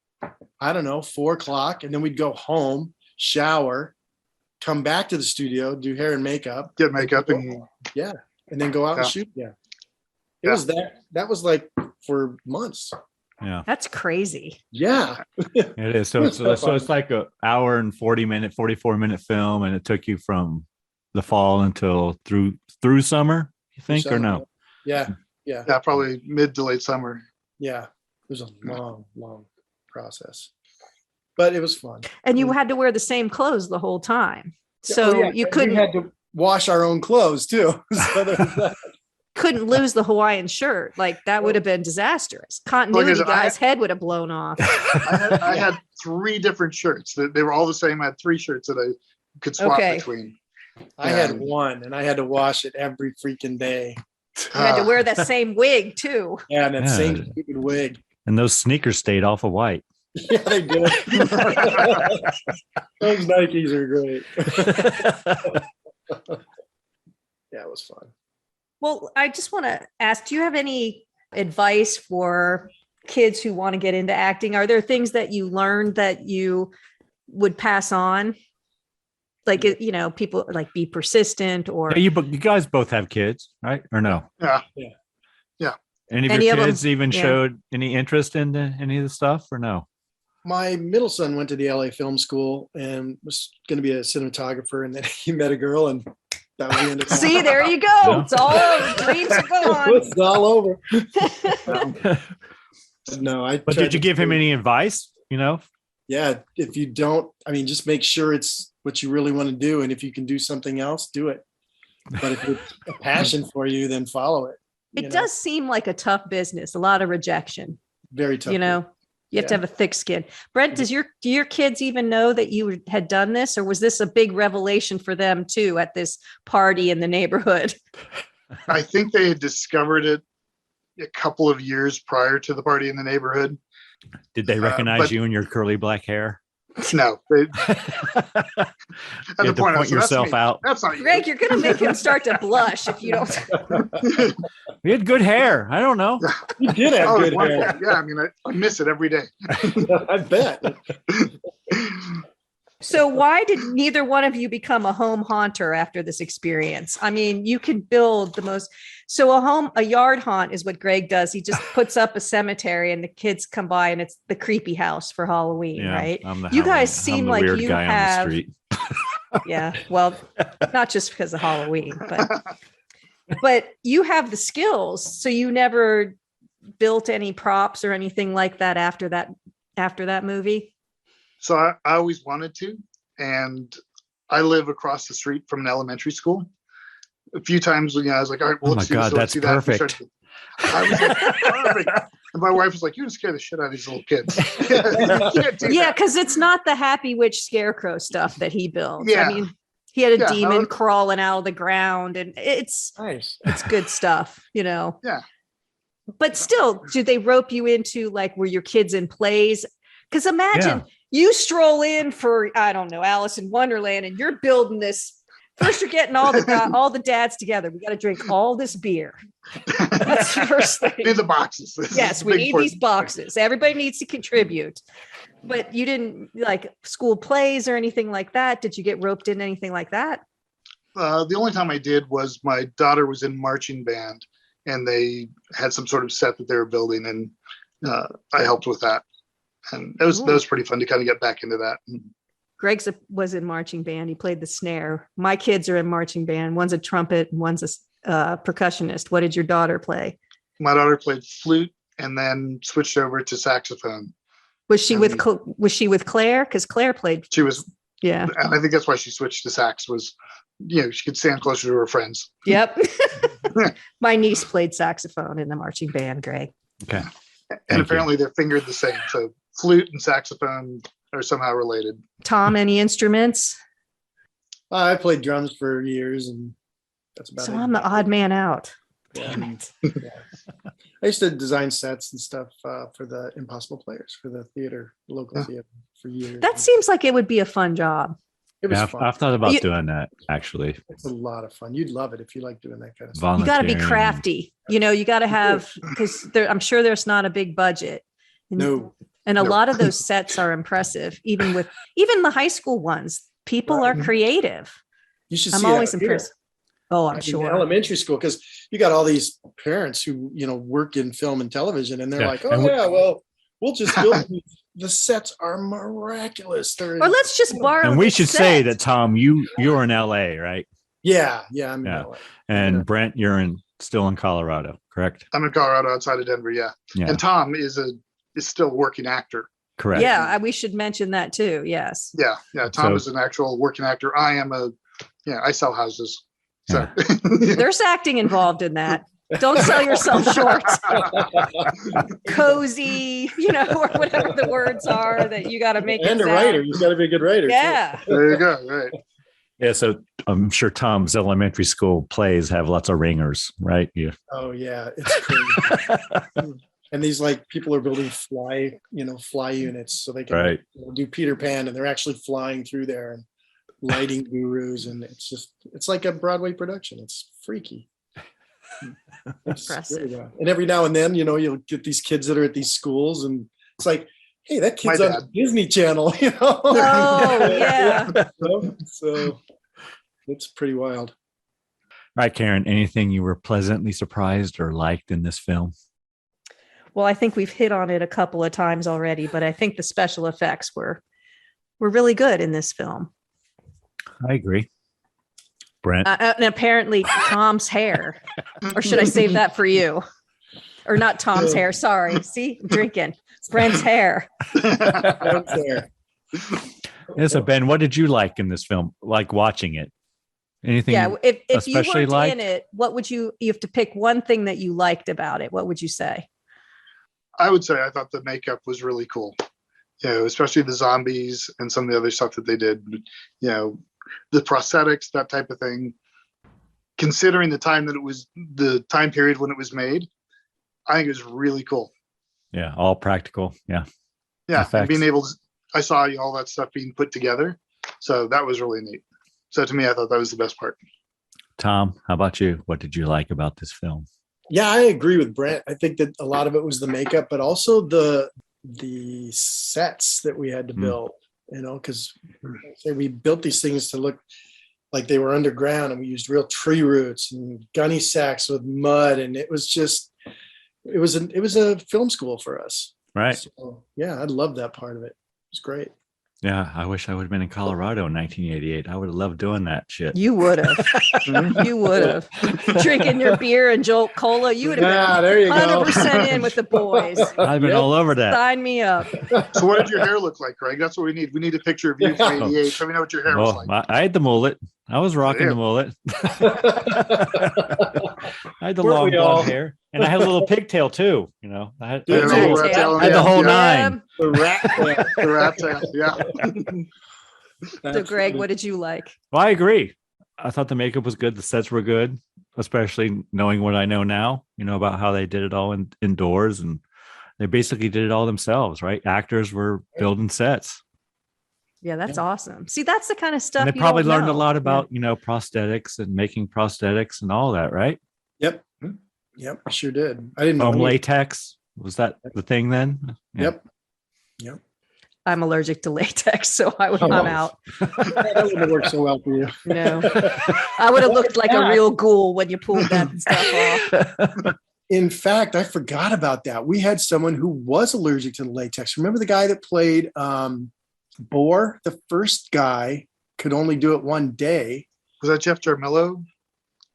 4:00. And then we'd go home, shower, come back to the studio, do hair and makeup. Get makeup and and then go out and shoot. Yeah. It was that was like for months. Yeah. That's crazy. Yeah. It is. So it's like an hour and 44-minute film, and it took you from the fall until through summer, you think, or no? Yeah. Yeah, probably mid to late summer. Yeah. It was a long process. But it was fun. And you had to wear the same clothes the whole time. So you couldn't. We had to wash our own clothes too. Couldn't lose the Hawaiian shirt. Like that would have been disastrous. Continuity guy's head would have blown off. I had 3 different shirts. They were all the same. I had 3 shirts that I could swap between. I had one, and I had to wash it every freaking day. You had to wear that same wig too. Yeah, and that same stupid wig. And those sneakers stayed off of white. Yeah, they did. Those Nikes are great. Yeah, it was fun. Well, I just want to ask, do you have any advice for kids who want to get into acting? Are there things that you learned that you would pass on? Like, people like be persistent or... You guys both have kids, right? Or no? Yeah. Any of your kids even showed any interest in any of the stuff or no? My middle son went to the LA Film School and was going to be a cinematographer, and then he met a girl, and that was the end of it. See, there you go. Yeah. It's all over. Dreams are gone. It's all over. No, But did you give him any advice? Yeah, if you don't, just make sure it's what you really want to do, and if you can do something else, do it. But if it's a passion for you, then follow it. It does seem like a tough business. A lot of rejection. Very tough. You have to have a thick skin. Brent, do your kids even know that you had done this, or was this a big revelation for them too at this party in the neighborhood? I think they had discovered it a couple of years prior to the party in the neighborhood. Did they recognize you and your curly black hair? No. You had to point yourself out. That's not Greg, you're going to make him start to blush if you don't. You had good hair. I don't know. You did have good hair. Yeah, I miss it every day. I bet. So why did neither one of you become a home haunter after this experience? I mean, you can build the most. So a yard haunt is what Greg does. He just puts up a cemetery and the kids come by and it's the creepy house for Halloween, right? You guys seem like you have. Yeah, well, not just because of Halloween, but you have the skills. So you never built any props or anything like that after that movie? So I always wanted to, and I live across the street from an elementary school. A few times, I was like, all right, well, let's do this, that's perfect. I was like, perfect. And my wife was like, you're going to scare the shit out of these little kids. Yeah, because it's not the Happy Witch Scarecrow stuff that he builds. Yeah. I mean, he had a demon crawling out of the ground, and it's Nice. It's good stuff, Yeah. But still, do they rope you into were your kids in plays? Because imagine you stroll in for, I don't know, Alice in Wonderland, and you're building this. First, you're getting all the dads together. We got to drink all this beer. That's the first thing. In the boxes. Yes, we need these boxes. Everybody needs to contribute. But you didn't school plays or anything like that. Did you get roped in anything like that? The only time I did was my daughter was in marching band, and they had some sort of set that they were building, and I helped with that. And that was pretty fun to kind of get back into that. Greg was in marching band. He played the snare. My kids are in marching band. One's a trumpet and one's a percussionist. What did your daughter play? My daughter played flute and then switched over to saxophone. Was she with Claire? Because Claire played. She was. Yeah. And I think that's why she switched to sax was, she could stand closer to her friends. Yep. My niece played saxophone in the marching band, Greg. Okay. And apparently they're fingered the same. So flute and saxophone are somehow related. Tom, any instruments? I played drums for years, and that's about it. So I'm the odd man out. Yeah. Damn it. I used to design sets and stuff for the Impossible Players for the theater, local theater, for years. That seems like it would be a fun job. It was fun. I've thought about doing that, actually. It's a lot of fun. You'd love it if you like doing that kind of stuff. You got to be crafty. You got to have, because I'm sure there's not a big budget. No. And a lot of those sets are impressive, even the high school ones. People are creative. You should. I'm always impressed. Oh, I'm sure. Elementary school, because you got all these parents who work in film and television, and they're like, "Oh, we'll just build." The sets are miraculous. Or let's just borrow. And we should say that, Tom, you're in LA, right? Yeah, I'm in LA. And Brent, you're still in Colorado, correct? I'm in Colorado, outside of Denver. Yeah. And Tom is still a working actor. Correct. Yeah, we should mention that too. Yes. Yeah. Tom is an actual working actor. I am I sell houses. So there's acting involved in that. Don't sell yourself short. Cozy, or whatever the words are that you got to make. And a writer. You've got to be a good writer. Yeah. Too. There you go. Right. Yeah. So I'm sure Tom's elementary school plays have lots of ringers, right? Yeah. Oh yeah. It's crazy. And these people are building fly units so they can do Peter Pan, and they're actually flying through there and lighting gurus. And it's like a Broadway production. It's freaky. Impressive. Really, and every now and then, you'll get these kids that are at these schools, and it's like, hey, that kid's on the Disney Channel, Oh, yeah. So it's pretty wild. All right, Karen, anything you were pleasantly surprised or liked in this film? Well, I think we've hit on it a couple of times already, but I think the special effects were really good in this film. I agree. Brent. And apparently Tom's hair, or should I save that for you? Or not Tom's hair. Sorry. See, I'm drinking. Brent's hair. Brent's hair. Yeah, so Ben, what did you like in this film? Like watching it? Anything? Yeah. If you weren't liked? in it, what would you have to pick one thing that you liked about it? What would you say? I would say I thought the makeup was really cool. Especially the zombies and some of the other stuff that they did. The prosthetics, that type of thing. Considering the time period when it was made, I think it was really cool. Yeah, all practical. Yeah. Yeah, and being able to, I saw all that stuff being put together. So that was really neat. So to me, I thought that was the best part. Tom, how about you? What did you like about this film? Yeah, I agree with Brent. I think that a lot of it was the makeup, but also the sets that we had to build. because we built these things to look like they were underground, and we used real tree roots and gunny sacks with mud, and it was a film school for us. Right. So, yeah, I love that part of it. It was great. Yeah, I wish I would have been in Colorado in 1988. I would have loved doing that shit. You would have. You would have. Drinking your beer and Jolt Cola. You would have been 100% in with the boys. I've been all over that. Sign me up. So what did your hair look like, Greg? That's what we need. We need a picture of you from 88. So we know what your hair was like. I had the mullet. I was rocking the mullet. I had the long blonde hair. And I had a little pigtail too, I had the whole nine. The rat tail. The rat tail, yeah. So, Greg, what did you like? Well, I agree. I thought the makeup was good. The sets were good, especially knowing what I know now, about how they did it all indoors, and they basically did it all themselves, right? Actors were building sets. Yeah, that's awesome. See, that's the kind of stuff and they probably learned a lot about, prosthetics and making prosthetics and all that, right? Yep, I sure did. I didn't know. Latex, was that the thing then? Yeah. Yep. I'm allergic to latex, so I'm out. That wouldn't have worked so well for you. No, I would have looked like a real ghoul when you pulled that stuff off. In fact, I forgot about that. We had someone who was allergic to the latex. Remember the guy that played Boar? The first guy could only do it one day. Was that Jeff Jarmillo?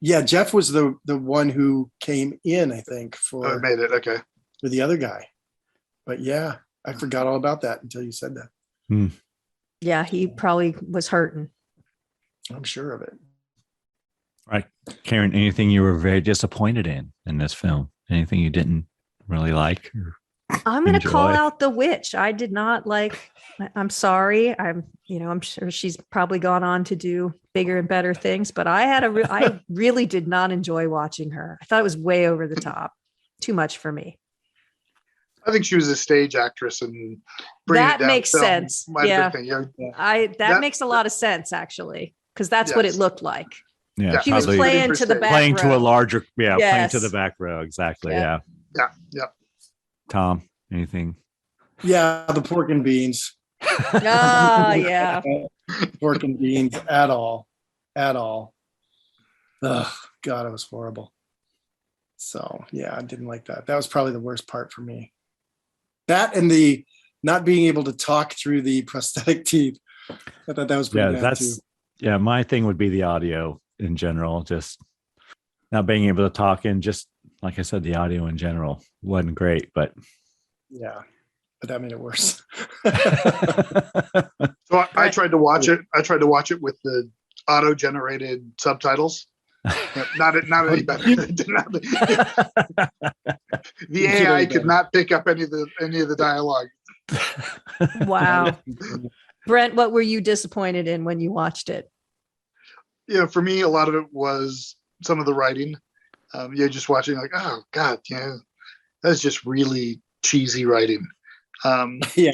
Yeah, Jeff was the one who came in, I think, for made it, okay. For the other guy. But yeah, I forgot all about that until you said that. Yeah, he probably was hurting. I'm sure of it. Right. Karen, anything you were very disappointed in this film? Anything you didn't really like? I'm going to call out the witch. I did not like. I'm sorry. I'm sure she's probably gone on to do bigger and better things, but I really did not enjoy watching her. I thought it was way over the top. Too much for me. I think she was a stage actress, and that makes sense. Yeah. That makes a lot of sense, actually, because that's what it looked like. Yeah, she was playing to the back playing row. to a larger, playing to the back row. Exactly. Yeah. Tom, anything? Yeah, the pork and beans. Yeah. Pork and beans at all. Oh, God, it was horrible. So, yeah, I didn't like that. That was probably the worst part for me. That and the not being able to talk through the prosthetic teeth. I thought that was pretty bad too. Yeah, my thing would be the audio in general. Just not being able to talk, and just, like I said, the audio in general wasn't great, but yeah. But that made it worse. So I tried to watch it. I tried to watch it with the auto-generated subtitles. Not any better. The AI could not pick up any of the dialogue. Wow. Brent, what were you disappointed in when you watched it? For me, a lot of it was some of the writing. Just watching like, oh God, that's just really cheesy writing.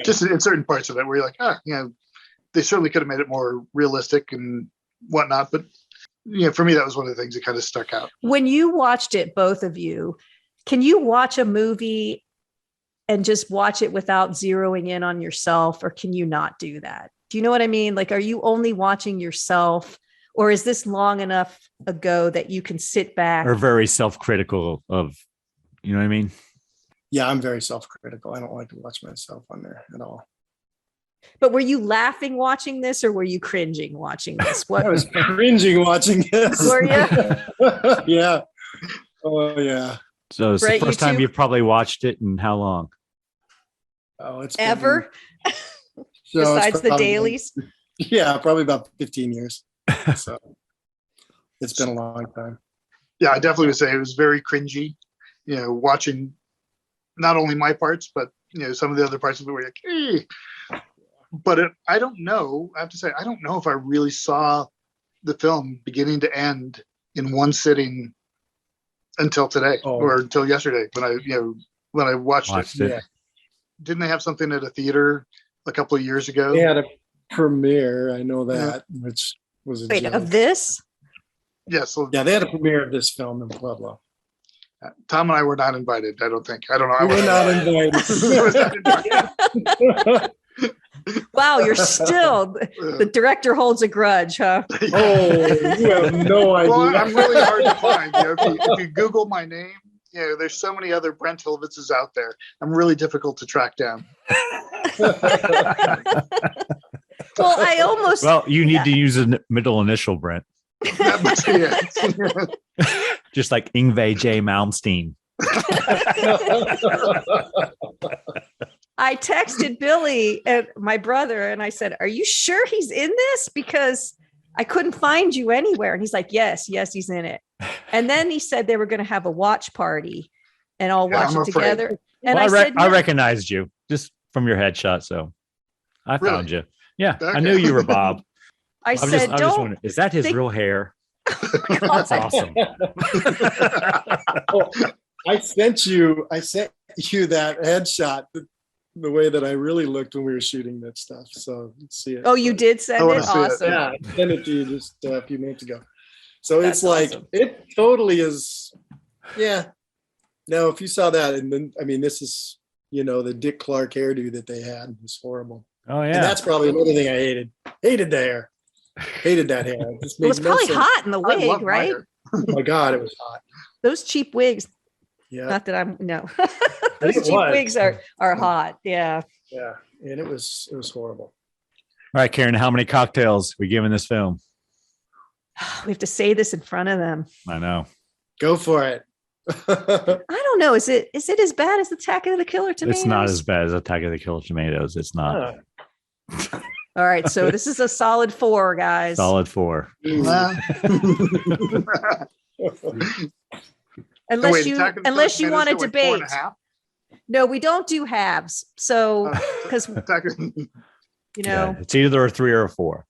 Just in certain parts of it where you're like, they certainly could have made it more realistic and whatnot. But for me, that was one of the things that kind of stuck out. When you watched it, both of you, can you watch a movie and just watch it without zeroing in on yourself, or can you not do that? Do you know what I mean? Like, are you only watching yourself, or is this long enough ago that you can sit back? Or very self-critical of, you know what I mean? Yeah, I'm very self-critical. I don't like to watch myself on there at all. But were you laughing watching this, or were you cringing watching this? I was cringing watching this. Were you? Yeah. Oh, yeah. So it's the first time you've probably watched it in how long? Oh, it's ever? Besides the dailies? Yeah, probably about 15 years. So it's been a long time. Yeah, I definitely would say it was very cringy, watching not only my parts, but some of the other parts of it were like, But I don't know. I have to say, I don't know if I really saw the film beginning to end in one sitting until today or until yesterday when I watched it. Yeah. Didn't they have something at a theater a couple of years ago? They had a premiere. I know that, which was a joke. Of this? Yes. Yeah, they had a premiere of this film in Pueblo. Tom and I were not invited. I don't think. I don't know. We were not invited. Wow, you're still the director holds a grudge, huh? Oh, you have no idea. Well, I'm really hard to find. If you Google my name, there's so many other Brent Hilvitzes out there. I'm really difficult to track down. Well, I almost. Well, you need to use a middle initial, Brent. That must be it. Just like Yngwie J. Malmsteen. I texted Billy and my brother, and I said, "Are you sure he's in this? Because I couldn't find you anywhere." And he's like, "Yes, he's in it." And then he said they were going to have a watch party, and all watch it together. And well, I said, I recognized you just from your headshot, so I found you. Yeah, Okay. I knew you were Bob. I said, I just wondering, is that his real hair? That's awesome. I sent you that headshot the way that I really looked when we were shooting that stuff. So let's see it. Oh, you did send it? Awesome. Yeah, I sent it to you just a few minutes ago. So That's it's like awesome. It totally is. Yeah. Now, if you saw that, and then this is the Dick Clark hairdo that they had was horrible. Oh yeah, And that's probably another thing I hated. Hated the hair. Hated that hair. It was probably hot in the I wig, love my right? hair. Oh my God, it was hot. Those cheap wigs. Yeah. Not that I'm no. Those It cheap was. wigs are hot. Yeah. Yeah. And it was horrible. all right, Karen. How many cocktails we giving this film? We have to say this in front of them. I know. Go for it. I don't know. Is it as bad as Attack of the Killer Tomatoes? It's not as bad as Attack of the Killer Tomatoes. It's not. All right. So this is a solid 4, guys. Solid 4. Unless you Attack of the unless you Killer want to Tomatoes, debate. 4.5? No, we don't do halves. So because Attack of- Yeah, it's either a 3 or a 4.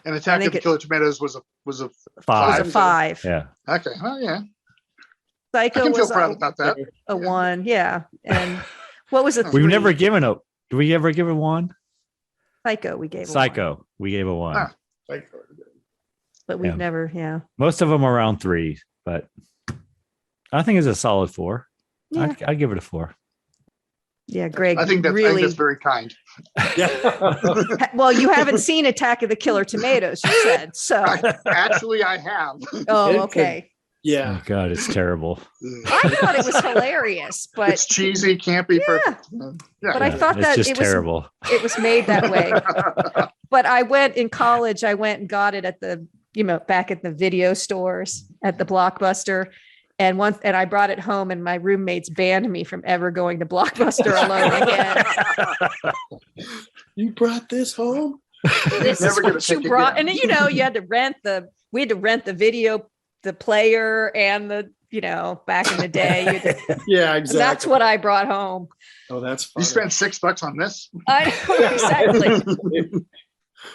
And Attack of the Killer Tomatoes was a 5. Five? Was a 5. Yeah. Okay. Well, yeah. I Psycho can feel was proud about that. a 1. Yeah. And what was a 3? We've never given a. Do we ever give a 1? Psycho. We gave a 1. Psycho. We gave a 1. Ah. But we've Yeah. never. Yeah. Most of them are around 3, but I think it's a solid 4. Yeah. I'd give it a 4. Yeah. Greg. I think really. that's very kind. Yeah. Well, you haven't seen Attack of the Killer Tomatoes, you said. So. Actually, I have. Oh, okay. Yeah. Oh God, it's terrible. I thought it was hilarious, but It's cheesy, campy, Yeah. perfect. Yeah. But I thought it's that just it was terrible. it was made that way. But I went in college. I went and got it at the back at the video stores at the Blockbuster, and I brought it home, and my roommates banned me from ever going to Blockbuster alone again. You brought this home? This is Never gonna what you take it brought, down. and you had to rent we had to rent the video, the player, and the back in the day. Yeah, And exactly. that's what I brought home. Oh, that's funny. You spent $6 on this? I know exactly.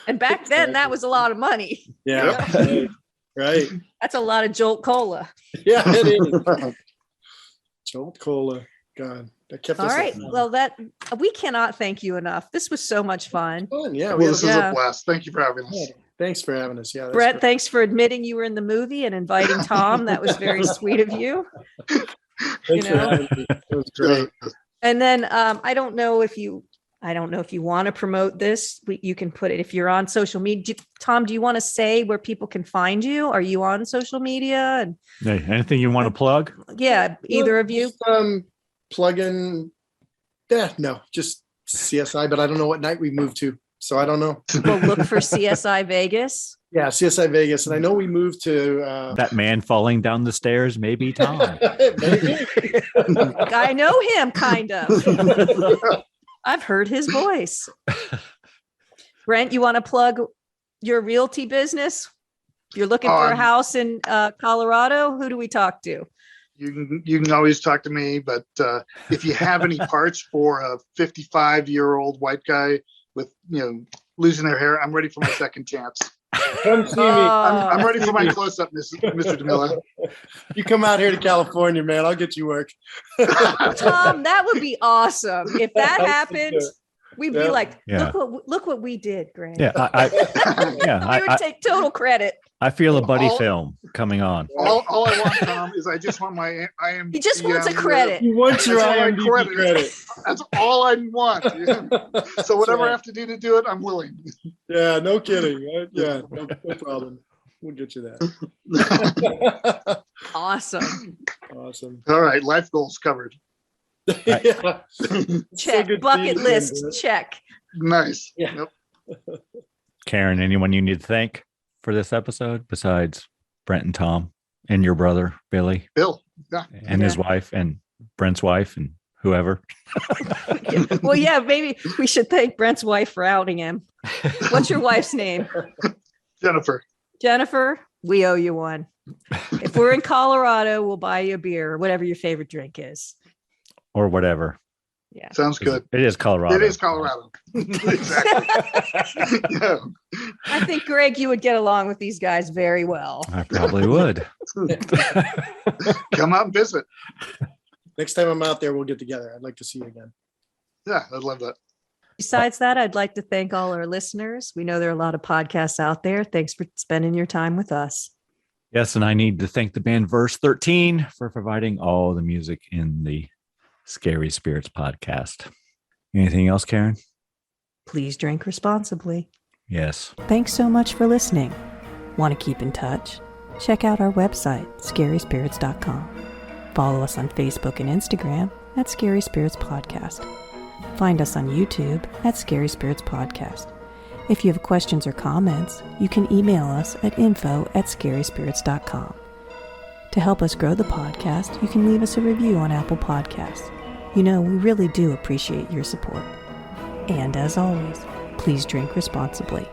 And back then, that was a lot of money. Yeah. Right. That's a lot of Jolt Cola. Yeah, it is. Jolt Cola. God, that kept All us right. up. Well, we cannot thank you enough. This was so much fun. Fun. Yeah. Well, We this had is Yeah. a blast. Thank you for having us. Thanks for having us. Yeah. that's Brett, great. thanks for admitting you were in the movie and inviting Tom. That was very sweet of you. Thanks for know. having me. It was great. And then I don't know if you want to promote this. You can put it if you're on social media. Tom, do you want to say where people can find you? Are you on social media? And Hey, anything you want to plug? yeah, either of you. Just, plug in. Yeah, no, just CSI, but I don't know what night we moved to. So I don't know. We'll look for CSI Vegas. Yeah, CSI Vegas. And I know we moved to That man falling down the stairs, maybe Tom. maybe. I know him, kind of. I've heard his voice. Brent, you want to plug your realty business? You're looking for a house in Colorado. Who do we talk to? You can always talk to me, but if you have any parts for a 55-year-old white guy with losing their hair, I'm ready for my second chance. Come see me. I'm ready for my close-up, Mr. DeMilla. You come out here to California, man. I'll get you work. Tom, that would be awesome. If that happened, We'd be like, look what we did, Grant. Yeah, We would take total credit. I feel a buddy film coming on. All I want, Tom, is I just want my IMDb. He just wants a credit. You want your That's all I IMDb credit. That's all I want. So whatever I have to do to it, I'm willing. Yeah, no kidding. Yeah, no problem. We'll get you that. Awesome. Awesome. All right, life goals covered. Yeah. Check. good Bucket seeing list. you. Check. Nice. Yeah. Yep. Karen, anyone you need to thank for this episode besides Brent and Tom and your brother, Billy, Bill. Yeah. and his wife and Brent's wife and whoever? Well, yeah, maybe we should thank Brent's wife for outing him. What's your wife's name? Jennifer. Jennifer, we owe you one. If we're in Colorado, we'll buy you a beer or whatever your favorite drink is. Or whatever. Yeah. Sounds good. It is Colorado. It is Colorado. Exactly. Yeah. I think, Greg, you would get along with these guys very well. I probably would. Come out and visit. Next time I'm out there, we'll get together. I'd like to see you again. Yeah, I'd love that. Besides that, I'd like to thank all our listeners. We know there are a lot of podcasts out there. Thanks for spending your time with us. Yes, and I need to thank the band Verse 13 for providing all the music in the Scary Spirits podcast. Anything else, Karen? Please drink responsibly. Yes. Thanks so much for listening. Want to keep in touch? Check out our website, scaryspirits.com. Follow us on Facebook and Instagram at Scary Spirits Podcast. Find us on YouTube at Scary Spirits Podcast. If you have questions or comments, you can email us at info@scaryspirits.com. To help us grow the podcast, you can leave us a review on Apple Podcasts. We really do appreciate your support. And as always, please drink responsibly.